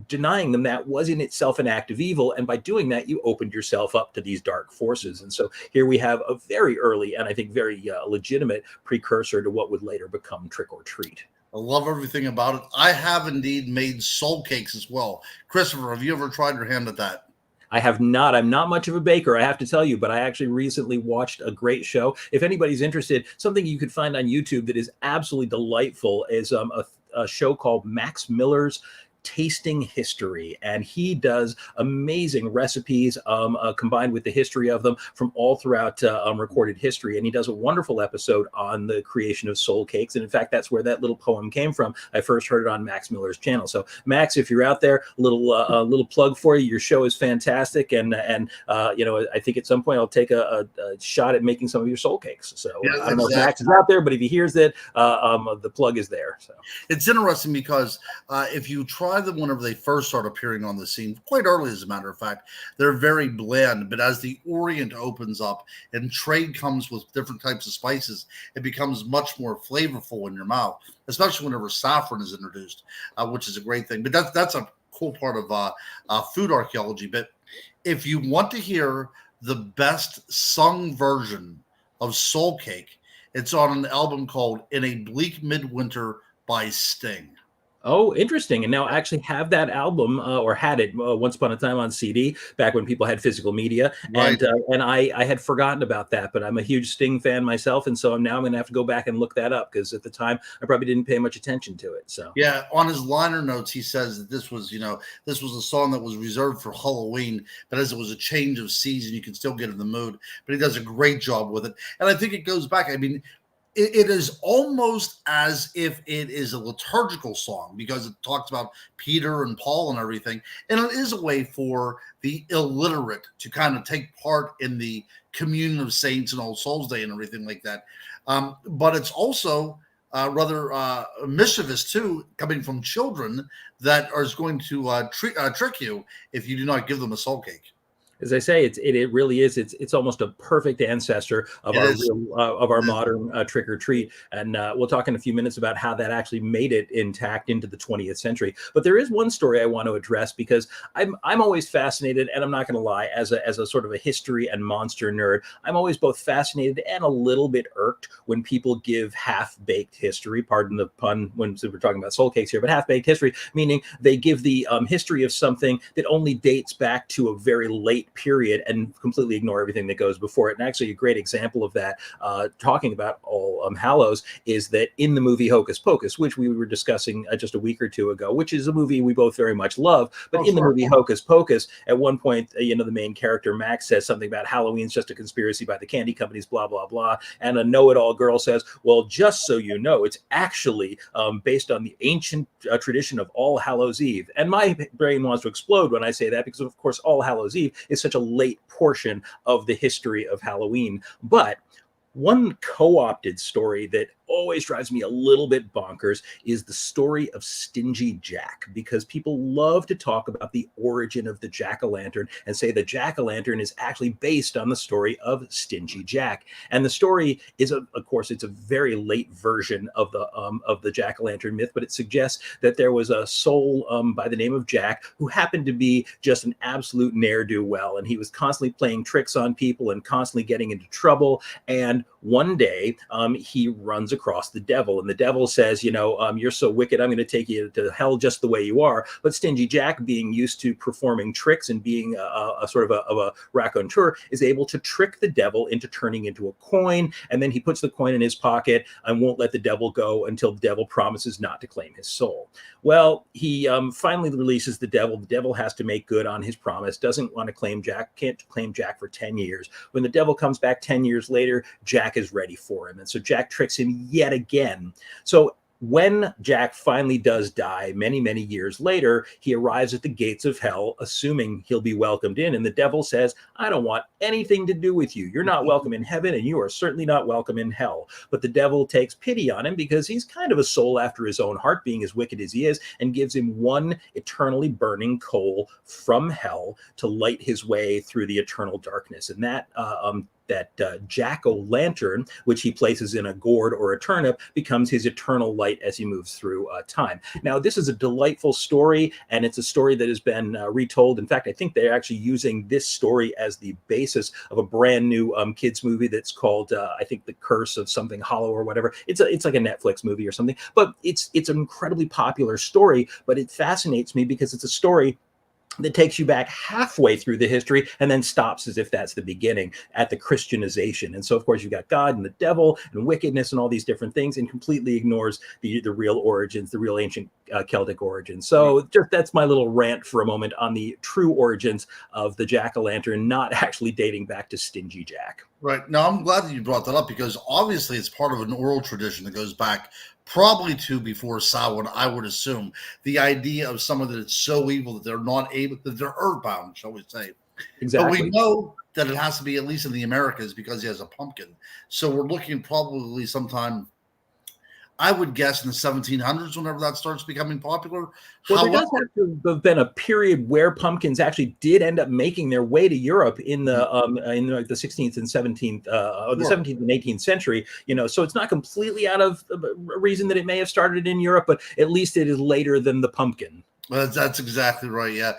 denying them, that was in itself an act of evil. And by doing that, you opened yourself up to these dark forces. And so here we have a very early and I think very legitimate precursor to what would later become trick or treat. I love everything about it. I have indeed made soul cakes as well. Christopher, have you ever tried your hand at that? I have not. I'm not much of a baker, I have to tell you, but I actually recently watched a great show. If anybody's interested, something you could find on YouTube that is absolutely delightful is a show called Max Miller's Tasting History, and he does amazing recipes combined with the history of them from all throughout recorded history. And he does a wonderful episode on the creation of soul cakes, and in fact that's where that little poem came from. I first heard it on Max Miller's channel. So Max, if you're out there, a little plug for you. Your show is fantastic, and I think at some point I'll take a shot at making some of your soul cakes. So yeah, I don't know if Max is out there, but if he hears that, the plug is there. So it's interesting because if you try them whenever they first start appearing on the scene, quite early as a matter of fact, they're very bland. But as the Orient opens up and trade comes with different types of spices, it becomes much more flavorful in your mouth, especially whenever saffron is introduced, which is a great thing. But that's a cool part of food archaeology. But if you want to hear the best sung version of Soul Cake, it's on an album called In a Bleak Midwinter by Sting. Oh, interesting. And now I actually have that album or had it once upon a time on CD back when people had physical media. Right. And I had forgotten about that, but I'm a huge Sting fan myself. And so now I'm going to have to go back and look that up because at the time I probably didn't pay much attention to it. So yeah, on his liner notes, he says that this was a song that was reserved for Halloween, but as it was a change of season, you can still get in the mood. But he does a great job with it. And I think it goes back. I mean, it is almost as if it is a liturgical song because it talks about Peter and Paul and everything. And it is a way for the illiterate to kind of take part in the communion of saints and All Souls Day and everything like that. But it's also rather mischievous too, coming from children that are going to trick you if you do not give them a soul cake. As I say, it really is. It's almost a perfect ancestor of our modern trick or treat, and we'll talk in a few minutes about how that actually made it intact into the 20th century. But there is one story I want to address because I'm always fascinated, and I'm not going to lie, as a sort of a history and monster nerd, I'm always both fascinated and a little bit irked when people give half-baked history. Pardon the pun when we're talking about soul cakes here, but half-baked history meaning they give the history of something that only dates back to a very late period and completely ignore everything that goes before it. And actually a great example of that, talking about All Hallows, is that in the movie Hocus Pocus, which we were discussing just a week or two ago, which is a movie we both very much love, but the movie Hocus Pocus, at one point, the main character Max says something about Halloween's just a conspiracy by the candy companies, blah, blah, blah. And a know-it-all girl says, well, just so you know, it's actually based on the ancient tradition of All Hallows Eve. And my brain wants to explode when I say that because, of course, All Hallows Eve is such a late portion of the history of Halloween. But one co-opted story that always drives me a little bit bonkers is the story of Stingy Jack, because people love to talk about the origin of the jack-o'-lantern and say the jack-o'-lantern is actually based on the story of Stingy Jack. And the story is, of course, it's a very late version of the jack-o'-lantern myth, but it suggests that there was a soul by the name of Jack who happened to be just an absolute ne'er-do-well, and he was constantly playing tricks on people and constantly getting into trouble. And one day he runs across the devil, and the devil says, you're so wicked, I'm going to take you to hell just the way you are. But Stingy Jack, being used to performing tricks and being a sort of a raconteur, is able to trick the devil into turning into a coin, and then he puts the coin in his pocket and won't let the devil go until the devil promises not to claim his soul. Well, he finally releases the devil. The devil has to make good on his promise, doesn't want to claim Jack, can't claim Jack for 10 years. When the devil comes back 10 years later, Jack is ready for him. And so Jack tricks him yet again. So when Jack finally does die, many, many years later, he arrives at the gates of hell, assuming he'll be welcomed in. And the devil says, I don't want anything to do with you. You're not welcome in heaven, and you are certainly not welcome in hell. But the devil takes pity on him because he's kind of a soul after his own heart, being as wicked as he is, and gives him one eternally burning coal from hell to light his way through the eternal darkness. And that jack-o'-lantern, which he places in a gourd or a turnip, becomes his eternal light as he moves through time. Now, this is a delightful story, and it's a story that has been retold. In fact, I think they're actually using this story as the basis of a brand new kids movie that's called, I think, The Curse of something Hollow or whatever. It's like a Netflix movie or something, but it's an incredibly popular story. But it fascinates me because it's a story that takes you back halfway through the history and then stops as if that's the beginning at the Christianization. And so, of course, you've got God and the devil and wickedness and all these different things, and completely ignores the real origins, the real ancient Celtic origins. So just that's my little rant for a moment on the true origins of the jack-o'-lantern, not actually dating back to Stingy Jack. Right. Now, I'm glad that you brought that up because obviously it's part of an oral tradition that goes back probably to before Samhain, I would assume. The idea of someone that is so evil that they're not able, that they're earthbound, shall we say. Exactly. But we know that it has to be, at least in the Americas, because he has a pumpkin. So we're looking probably sometime, I would guess, in the 1700s, whenever that starts becoming popular. Well, there does have to have been a period where pumpkins actually did end up making their way to Europe in the 16th and 17th, or the 17th and 18th century. So it's not completely out of a reason that it may have started in Europe, but at least it is later than the pumpkin. Well, that's exactly right. Yeah.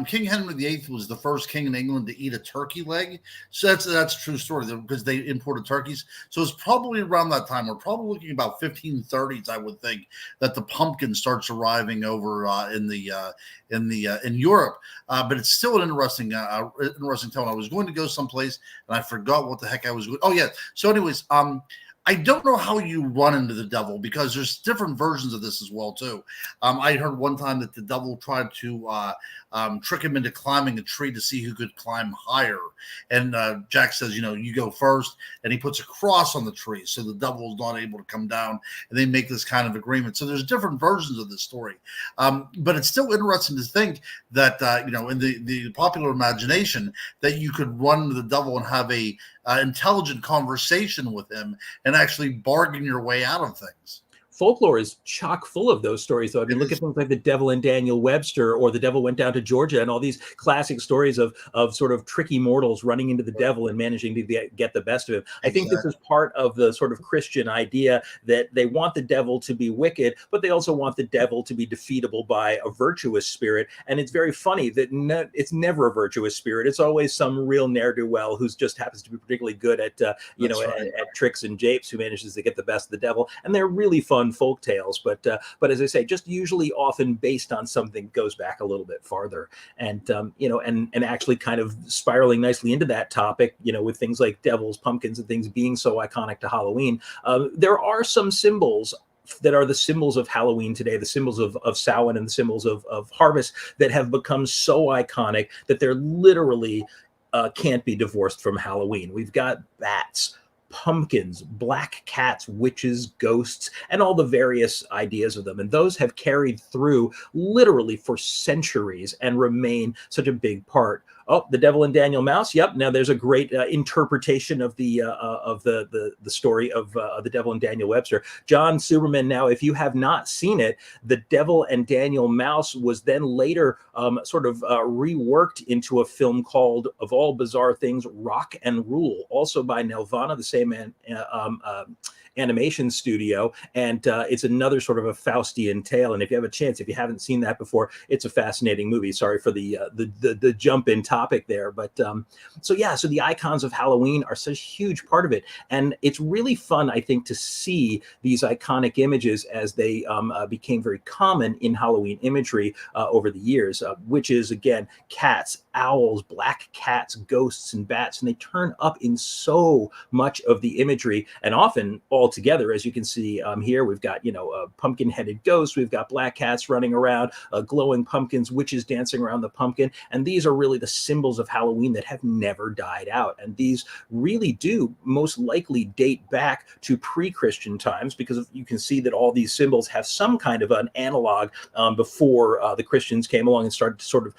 King Henry VIII was the first king in England to eat a turkey leg. So that's a true story because they imported turkeys. So it's probably around that time. We're probably looking about 1530s, I would think, that the pumpkin starts arriving over in Europe. But it's still an interesting tale. I was going to go someplace and I forgot what the heck I was going. Oh yeah. So anyways, I don't know how you run into the devil because there's different versions of this as well too. I heard one time that the devil tried to trick him into climbing a tree to see who could climb higher. And Jack says, you go first, and he puts a cross on the tree so the devil is not able to come down. And they make this kind of agreement. So there's different versions of this story, but it's still interesting to think that in the popular imagination that you could run into the devil and have a intelligent conversation with him and actually bargain your way out of things. Folklore is chock full of those stories, though. I mean, look at things like The Devil and Daniel Webster, or The Devil Went Down to Georgia, and all these classic stories of sort of tricky mortals running into the devil and managing to get the best of him. I think this is part of the sort of Christian idea that they want the devil to be wicked, but they also want the devil to be defeatable by a virtuous spirit. And it's very funny that it's never a virtuous spirit. It's always some real ne'er-do-well who just happens to be particularly good at at tricks and japes, who manages to get the best of the devil. And they're really fun folk tales, but as I say, just usually often based on something goes back a little bit farther, and and actually kind of spiraling nicely into that topic, with things like devils, pumpkins, and things being so iconic to Halloween. There are some symbols that are the symbols of Halloween today, the symbols of Samhain and the symbols of harvest, that have become so iconic that they're literally can't be divorced from Halloween. We've got bats, pumpkins, black cats, witches, ghosts, and all the various ideas of them. And those have carried through literally for centuries and remain such a big part. Oh, The Devil and Daniel Mouse. Yep. Now there's a great interpretation of the story of The Devil and Daniel Webster. John Superman. Now, if you have not seen it, The Devil and Daniel Mouse was then later reworked into a film called, of all bizarre things, Rock and Rule, also by Nelvana, the same man. animation studio, and it's another sort of a Faustian tale. And if you have a chance, if you haven't seen that before, it's a fascinating movie. Sorry for the jump in topic there, but so yeah, so the icons of Halloween are such a huge part of it, and it's really fun, I think, to see these iconic images as they became very common in Halloween imagery over the years. Witches, again, cats, owls, black cats, ghosts, and bats, and they turn up in so much of the imagery, and often all together. As you can see here, we've got pumpkin-headed ghosts, we've got black cats running around, glowing pumpkins, witches dancing around the pumpkin, and these are really the symbols of Halloween that have never died out. And these really do most likely date back to pre-Christian times, because you can see that all these symbols have some kind of an analog before the Christians came along and started to sort of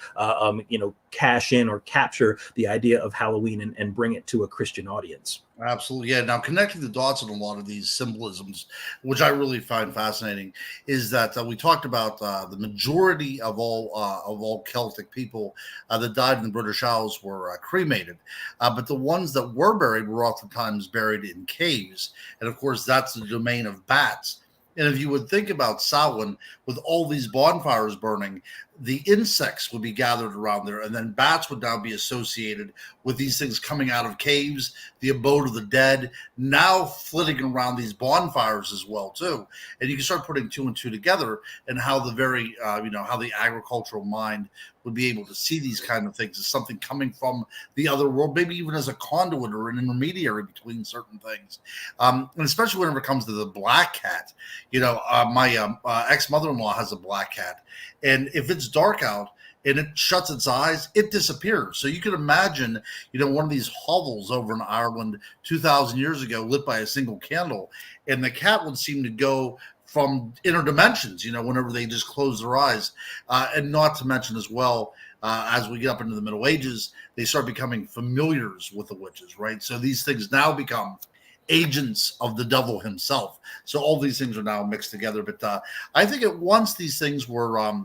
cash in or capture the idea of Halloween and bring it to a Christian audience. Absolutely. Yeah. Now, connecting the dots on a lot of these symbolisms, which I really find fascinating, is that we talked about the majority of all Celtic people that died in the British Isles were cremated, but the ones that were buried were oftentimes buried in caves, and of course, that's the domain of bats. And if you would think about Samhain, with all these bonfires burning, the insects would be gathered around there, and then bats would now be associated with these things coming out of caves, the abode of the dead, now flitting around these bonfires as well too. And you can start putting two and two together, and how the very how the agricultural mind would be able to see these kind of things as something coming from the other world, maybe even as a conduit or an intermediary between certain things. And especially whenever it comes to the black cat, my ex-mother-in-law has a black cat, and if it's dark out and it shuts its eyes, it disappears. So you can imagine, one of these hovels over in Ireland 2,000 years ago, lit by a single candle, and the cat would seem to go from inner dimensions, whenever they just close their eyes. And not to mention as well, as we get up into the Middle Ages, they start becoming familiars with the witches, right? So these things now become agents of the devil himself. So all these things are now mixed together. But I think at once these things were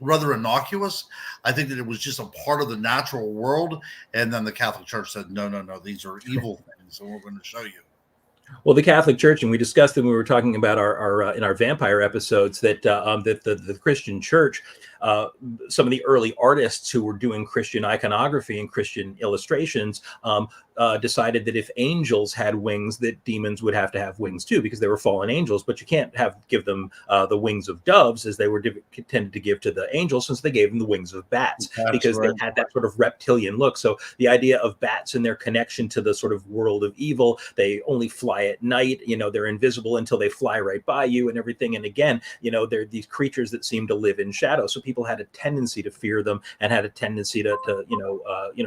rather innocuous. I think that it was just a part of the natural world. And then the Catholic Church said, no, these are evil things, and we're going to show you. Well, the Catholic Church, and we discussed it when we were talking about our in our vampire episodes, that that the Christian Church, some of the early artists who were doing Christian iconography and Christian illustrations decided that if angels had wings, that demons would have to have wings too, because they were fallen angels. But you can't give them the wings of doves, as they were tended to give to the angels, since they gave them the wings of bats. That's because right. They had that sort of reptilian look. So the idea of bats and their connection to the sort of world of evil, they only fly at night, they're invisible until they fly right by you and everything. And again, they're these creatures that seem to live in shadow. So people had a tendency to fear them and had a tendency to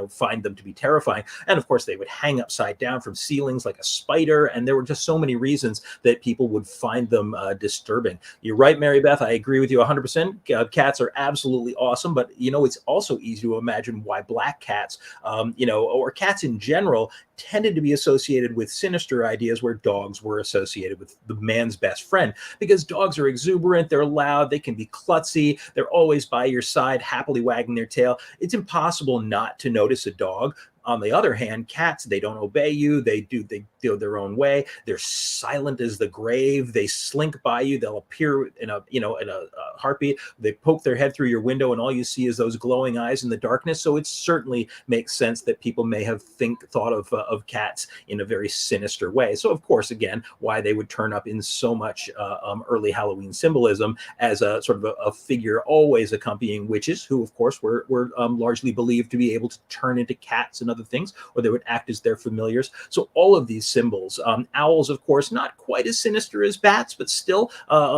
find them to be terrifying. And of course, they would hang upside down from ceilings like a spider. And there were just so many reasons that people would find them disturbing. You're right, Mary Beth. I agree with you 100%. Cats are absolutely awesome. But, it's also easy to imagine why black cats, or cats in general, tended to be associated with sinister ideas, where dogs were associated with the man's best friend, because dogs are exuberant, they're loud, they can be klutzy, they're always by your side, happily wagging their tail. It's impossible not to notice a dog. On the other hand, cats, they don't obey you. They go their own way. They're silent as the grave. They slink by you. They'll appear in a heartbeat. They poke their head through your window, and all you see is those glowing eyes in the darkness. So it certainly makes sense that people may have thought of cats in a very sinister way. So of course, again, why they would turn up in so much early Halloween symbolism as a sort of a figure always accompanying witches, who of course were largely believed to be able to turn into cats and other things, or they would act as their familiars. So all of these symbols, owls, of course, not quite as sinister as bats, but still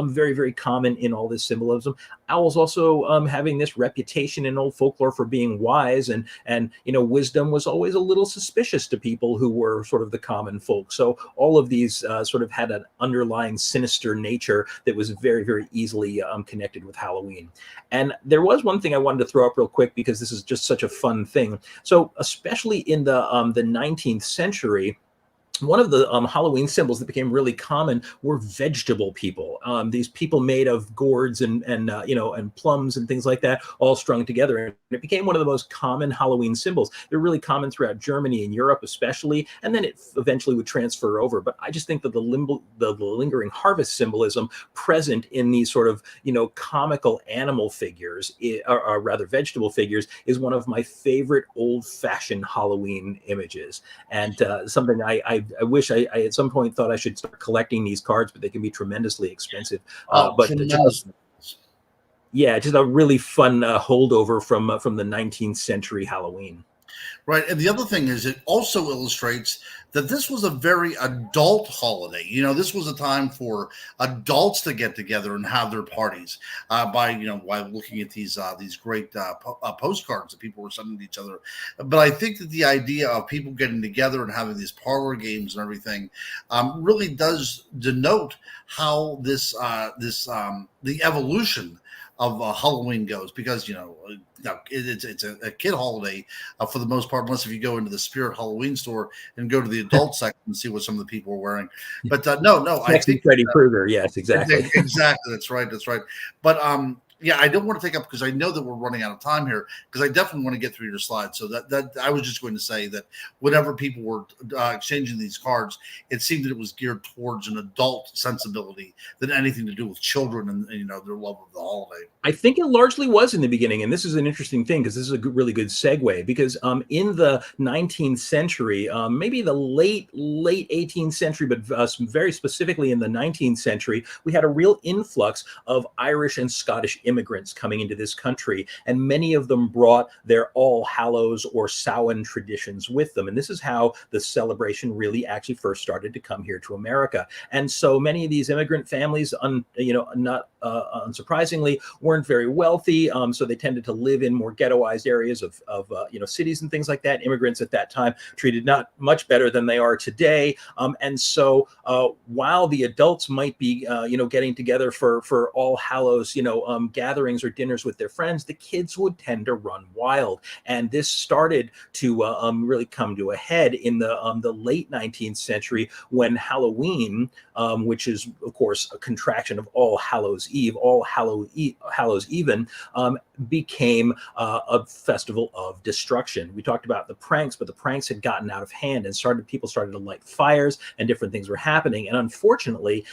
very, very common in all this symbolism. Owls also having this reputation in old folklore for being wise, and wisdom was always a little suspicious to people who were sort of the common folk. So all of these sort of had an underlying sinister nature that was very, very easily connected with Halloween. And there was one thing I wanted to throw up real quick, because this is just such a fun thing. So especially in the 19th century, one of the Halloween symbols that became really common were vegetable people. These people made of gourds and plums and things like that, all strung together, and it became one of the most common Halloween symbols. They're really common throughout Germany and Europe, especially, and then it eventually would transfer over. But I just think that the lingering harvest symbolism present in these sort of comical animal figures, or rather vegetable figures, is one of my favorite old-fashioned Halloween images, and something I wish I at some point thought I should start collecting these cards, but they can be tremendously expensive. But Tremendous. yeah, just a really fun holdover from the 19th century Halloween. Right. And the other thing is, it also illustrates that this was a very adult holiday. This was a time for adults to get together and have their parties by looking at these great postcards that people were sending to each other. But I think that the idea of people getting together and having these parlor games and everything really does denote how the evolution of Halloween goes, because it's a kid holiday for the most part, unless if you go into the Spirit Halloween store and go to the adult section and see what some of the people are wearing. But no, I think Freddy Krueger. Yes, exactly. Exactly. That's right. But yeah, I don't want to take up, because I know that we're running out of time here, because I definitely want to get through your slides. So that I was just going to say that whenever people were exchanging these cards, it seemed that it was geared towards an adult sensibility than anything to do with children and their love of the holiday. I think it largely was in the beginning, and this is an interesting thing because this is a really good segue. Because in the 19th century, maybe the late 18th century, but very specifically in the 19th century, we had a real influx of Irish and Scottish immigrants coming into this country, and many of them brought their All Hallows or Samhain traditions with them. And this is how the celebration really actually first started to come here to America. And so many of these immigrant families, not unsurprisingly, weren't very wealthy, so they tended to live in more ghettoized areas of cities and things like that. Immigrants at that time treated not much better than they are today, and so while the adults might be getting together for All Hallows gatherings or dinners with their friends, the kids would tend to run wild, and this started to really come to a head in the late 19th century, when Halloween, which is of course a contraction of All Hallows Eve, Hallows Even, became a festival of destruction. We talked about the pranks, but the pranks had gotten out of hand, and people started to light fires, and different things were happening. And unfortunately,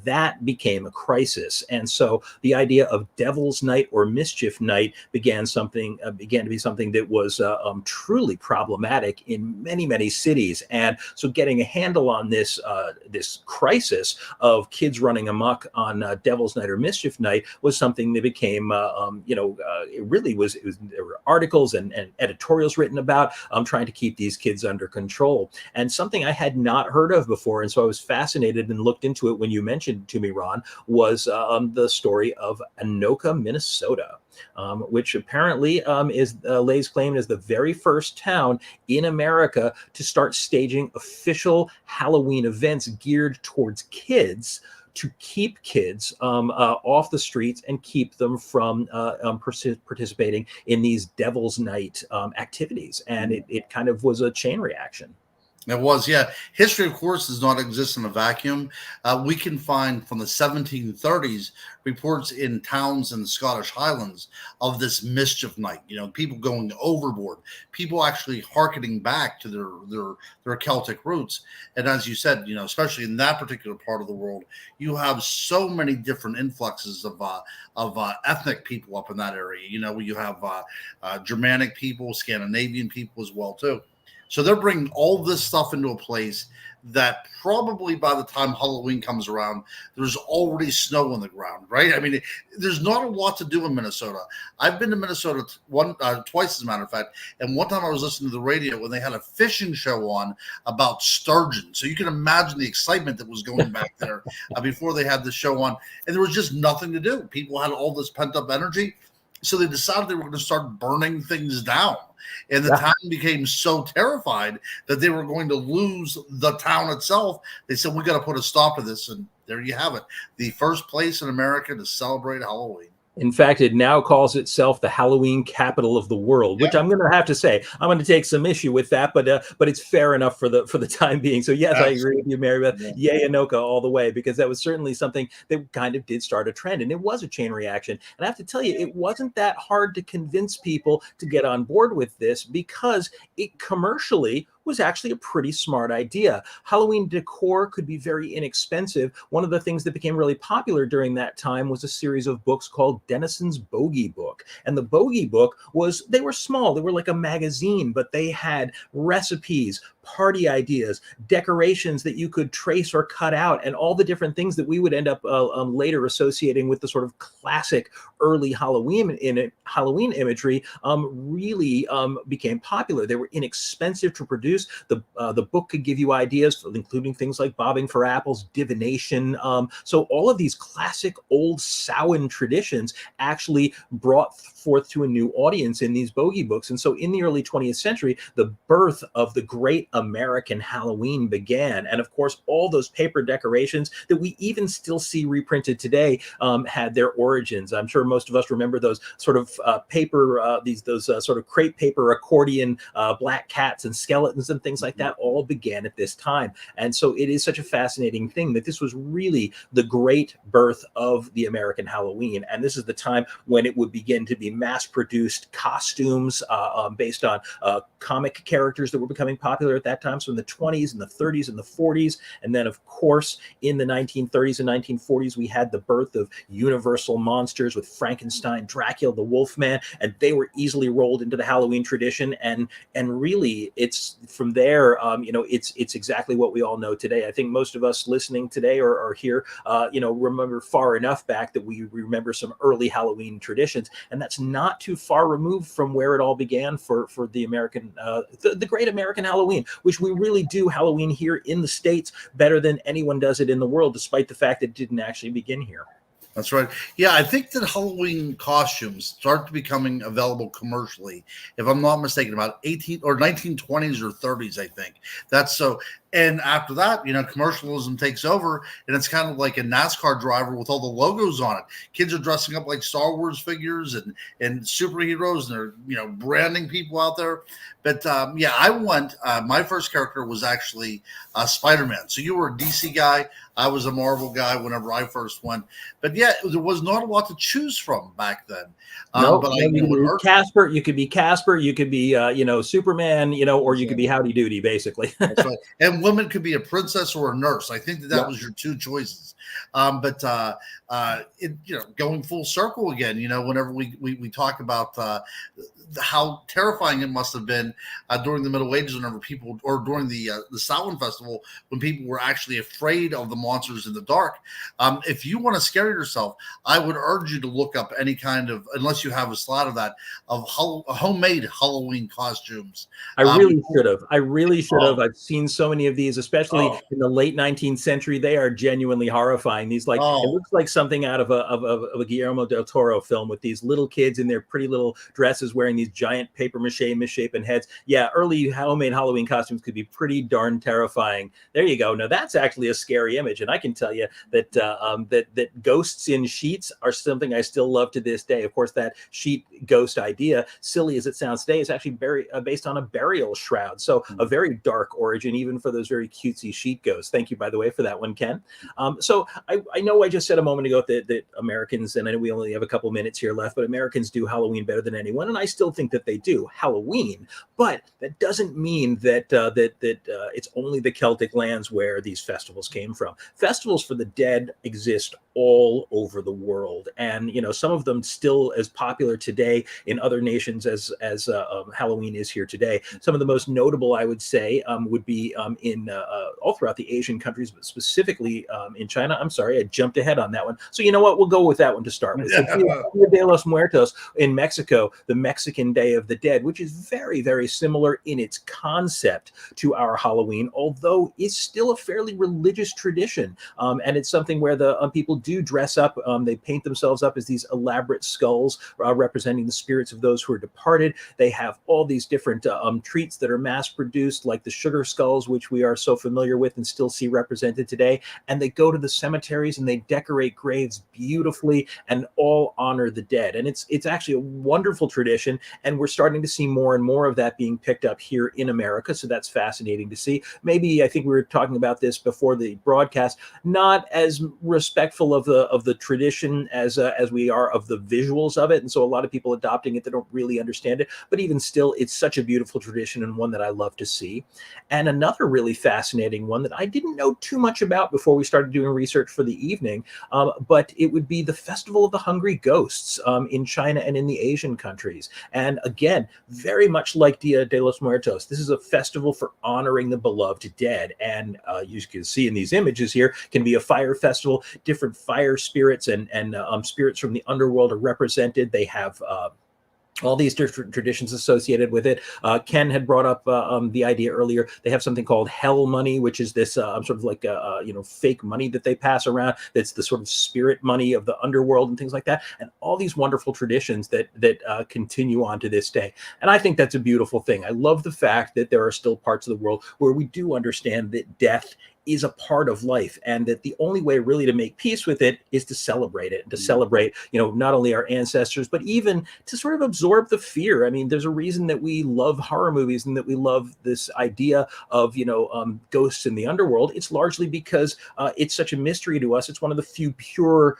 that became a crisis. And so the idea of Devil's Night or Mischief Night began to be something that was truly problematic in many cities. And so getting a handle on this crisis of kids running amok on Devil's Night or Mischief Night was something that became there were articles and editorials written about trying to keep these kids under control. And something I had not heard of before, and so I was fascinated and looked into it when you mentioned it to me, Ron, was the story of Anoka, Minnesota, which apparently lays claim as the very first town in America to start staging official Halloween events geared towards kids, to keep kids off the streets and keep them from participating in these Devil's Night activities. And it kind of was a chain reaction. It was, yeah. History, of course, does not exist in a vacuum. We can find from the 1730s reports in towns in the Scottish Highlands of this mischief night. People going overboard, people actually hearkening back to their Celtic roots. And as you said, especially in that particular part of the world, you have so many different influxes of ethnic people up in that area. You have Germanic people, Scandinavian people as well too. So they're bringing all this stuff into a place that probably by the time Halloween comes around, there's already snow on the ground, right? I mean, there's not a lot to do in Minnesota. I've been to Minnesota twice, as a matter of fact. And one time I was listening to the radio when they had a fishing show on about sturgeon. So you can imagine the excitement that was going back there before they had the show on. And there was just nothing to do. People had all this pent up energy. So they decided they were going to start burning things down. And the town became so terrified that they were going to lose the town itself. They said, we got to put a stop to this. And there you have it. The first place in America to celebrate Halloween. In fact, it now calls itself the Halloween capital of the world, which I'm going to have to say I'm going to take some issue with that, but it's fair enough for the time being. So yes, I agree with Absolutely. you, Mary Beth. Yeah. Yay, Anoka, all the way, because that was certainly something that kind of did start a trend, and it was a chain reaction. And I have to tell you, it wasn't that hard to convince people to get on board with this because it commercially was actually a pretty smart idea. Halloween decor could be very inexpensive. One of the things that became really popular during that time was a series of books called Denison's Bogey Book. And the Bogey Book they were small, they were like a magazine, but they had recipes, party ideas, decorations that you could trace or cut out, and all the different things that we would end up later associating with the sort of classic early Halloween imagery really became popular. They were inexpensive to produce. The book could give you ideas, including things like bobbing for apples, divination. So all of these classic old Samhain traditions actually brought forth to a new audience in these bogey books. And so in the early 20th century, the birth of the great American Halloween began. And of course, all those paper decorations that we even still see reprinted today had their origins. I'm sure most of us remember those sort of paper, those sort of crepe paper accordion black cats and skeletons and things like that all began at this time. And so it is such a fascinating thing that this was really the great birth of the American Halloween. And this is the time when it would begin to be mass-produced costumes based on comic characters that were becoming popular at that time. So in the 20s and the 30s and the 40s. And then, of course, in the 1930s and 1940s, we had the birth of Universal monsters with Frankenstein, Dracula, the Wolfman, and they were easily rolled into the Halloween tradition. And really, it's from there, it's exactly what we all know today. I think most of us listening today or here, remember far enough back that we remember some early Halloween traditions, and that's not too far removed from where it all began for the American, the great American Halloween, which we really do Halloween here in the States better than anyone does it in the world, despite the fact that it didn't actually begin here. That's right. Yeah, I think that Halloween costumes start to becoming available commercially, if I'm not mistaken, about 18 or 1920s or 30s, I think. That's so. And after that, commercialism takes over, and it's kind of like a NASCAR driver with all the logos on it. Kids are dressing up like Star Wars figures and superheroes, and they're branding people out there. But I went. My first character was actually Spider-Man. So you were a DC guy. I was a Marvel guy whenever I first went. But yeah, there was not a lot to choose from back then. But Casper, you could be Casper, you could be Superman, or you could be Howdy Doody, basically. That's right. And women could be a princess or a nurse. I think that was your two choices. Going full circle again, whenever we talk about how terrifying it must have been during the Middle Ages, whenever people, or during the Samhain festival, when people were actually afraid of the monsters in the dark. If you want to scare yourself, I would urge you to look up any kind of, unless you have a slot of that, of homemade Halloween costumes. I really should have. I've seen so many of these, especially in the late 19th century. They are genuinely horrifying. These it looks like something out of a Guillermo del Toro film, with these little kids in their pretty little dresses wearing these giant paper mache misshapen heads. Yeah, early homemade Halloween costumes could be pretty darn terrifying. There you go. Now that's actually a scary image, and I can tell you that that ghosts in sheets are something I still love to this day. Of course, that sheet ghost idea, silly as it sounds today, is actually based on a burial shroud. So a very dark origin, even for those very cutesy sheet ghosts. Thank you, by the way, for that one, Ken. So I know I just said a moment ago that Americans, and I know we only have a couple minutes here left, but Americans do Halloween better than anyone, and I still think that they do Halloween. But that doesn't mean that it's only the Celtic lands where these festivals came from. Festivals for the dead exist all over the world, and some of them still as popular today in other nations as Halloween is here today. Some of the most notable, I would say, would be in all throughout the Asian countries, but specifically in China. I'm sorry, I jumped ahead on that one. So you know what? We'll go with that one to start with. Dia de los Muertos in Mexico, the Mexican Day of the Dead, which is very, very similar in its concept to our Halloween, although it's still a fairly religious tradition. And it's something where the people do dress up. They paint themselves up as these elaborate skulls representing the spirits of those who are departed. They have all these different treats that are mass produced, like the sugar skulls, which we are so familiar with and still see represented today. And they go to the cemeteries and they decorate graves beautifully and all honor the dead. And it's actually a wonderful tradition. And we're starting to see more and more of that being picked up here in America. So that's fascinating to see. Maybe, I think we were talking about this before the broadcast, not as respectful of the tradition as we are of the visuals of it. And so a lot of people adopting it, they don't really understand it. But even still, it's such a beautiful tradition and one that I love to see. And another really fascinating one that I didn't know too much about before we started doing research for the evening, but it would be the Festival of the Hungry Ghosts in China and in the Asian countries. And again, very much like Dia de los Muertos, this is a festival for honoring the beloved dead. And you can see in these images here, can be a fire festival. Different fire spirits and spirits from the underworld are represented. They have all these different traditions associated with it. Ken had brought up the idea earlier. They have something called hell money, which is this sort of like fake money that they pass around. That's the sort of spirit money of the underworld and things like that. And all these wonderful traditions that continue on to this day. And I think that's a beautiful thing. I love the fact that there are still parts of the world where we do understand that death is a part of life, and that the only way really to make peace with it is to celebrate it, to celebrate, not only our ancestors, but even to sort of absorb the fear. I mean, there's a reason that we love horror movies and that we love this idea of, ghosts in the underworld. It's largely because it's such a mystery to us. It's one of the few pure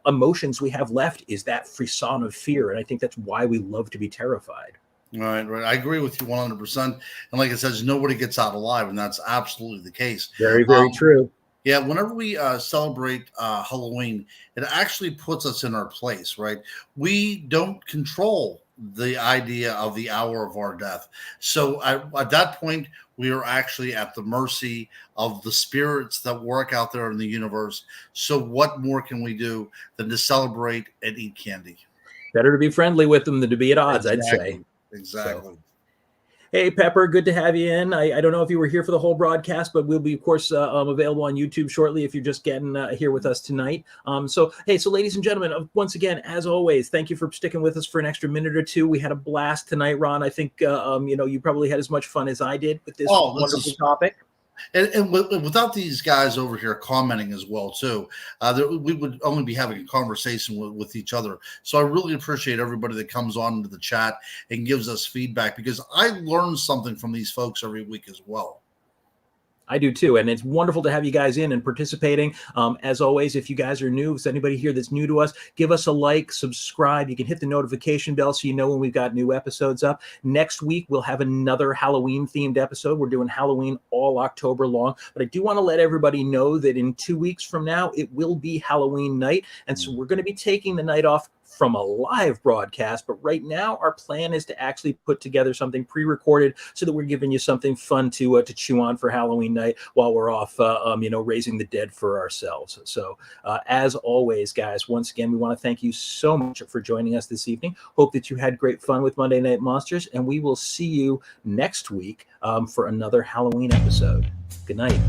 emotions we have left, is that frisson of fear. And I think that's why we love to be terrified. Right. I agree with you 100%. And like it says, nobody gets out alive, and that's absolutely the case. Very, very true. Yeah, whenever we celebrate Halloween, it actually puts us in our place, right? We don't control the idea of the hour of our death. So at that point, we are actually at the mercy of the spirits that work out there in the universe. So what more can we do than to celebrate and eat candy? Better to be friendly with them than to be at odds, Exactly. I'd say. Exactly. So. Hey, Pepper, good to have you in. I don't know if you were here for the whole broadcast, but we'll be, of course, available on YouTube shortly if you're just getting here with us tonight. So ladies and gentlemen, once again, as always, thank you for sticking with us for an extra minute or two. We had a blast tonight, Ron. I think, you probably had as much fun as I did with this wonderful topic. And without these guys over here commenting as well too, we would only be having a conversation with each other. So I really appreciate everybody that comes on into the chat and gives us feedback, because I learn something from these folks every week as well. I do too. And it's wonderful to have you guys in and participating. As always, if you guys are new, if there's anybody here that's new to us, give us a like, subscribe. You can hit the notification bell so you know when we've got new episodes up. Next week, we'll have another Halloween themed episode. We're doing Halloween all October long. But I do want to let everybody know that in 2 weeks from now, it will be Halloween night. And so we're going to be taking the night off from a live broadcast, but right now our plan is to actually put together something pre-recorded so that we're giving you something fun to chew on for Halloween night while we're off, raising the dead for ourselves. So as always, guys, once again, we want to thank you so much for joining us this evening. Hope that you had great fun with Monday Night Monsters, and we will see you next week for another Halloween episode. Good night.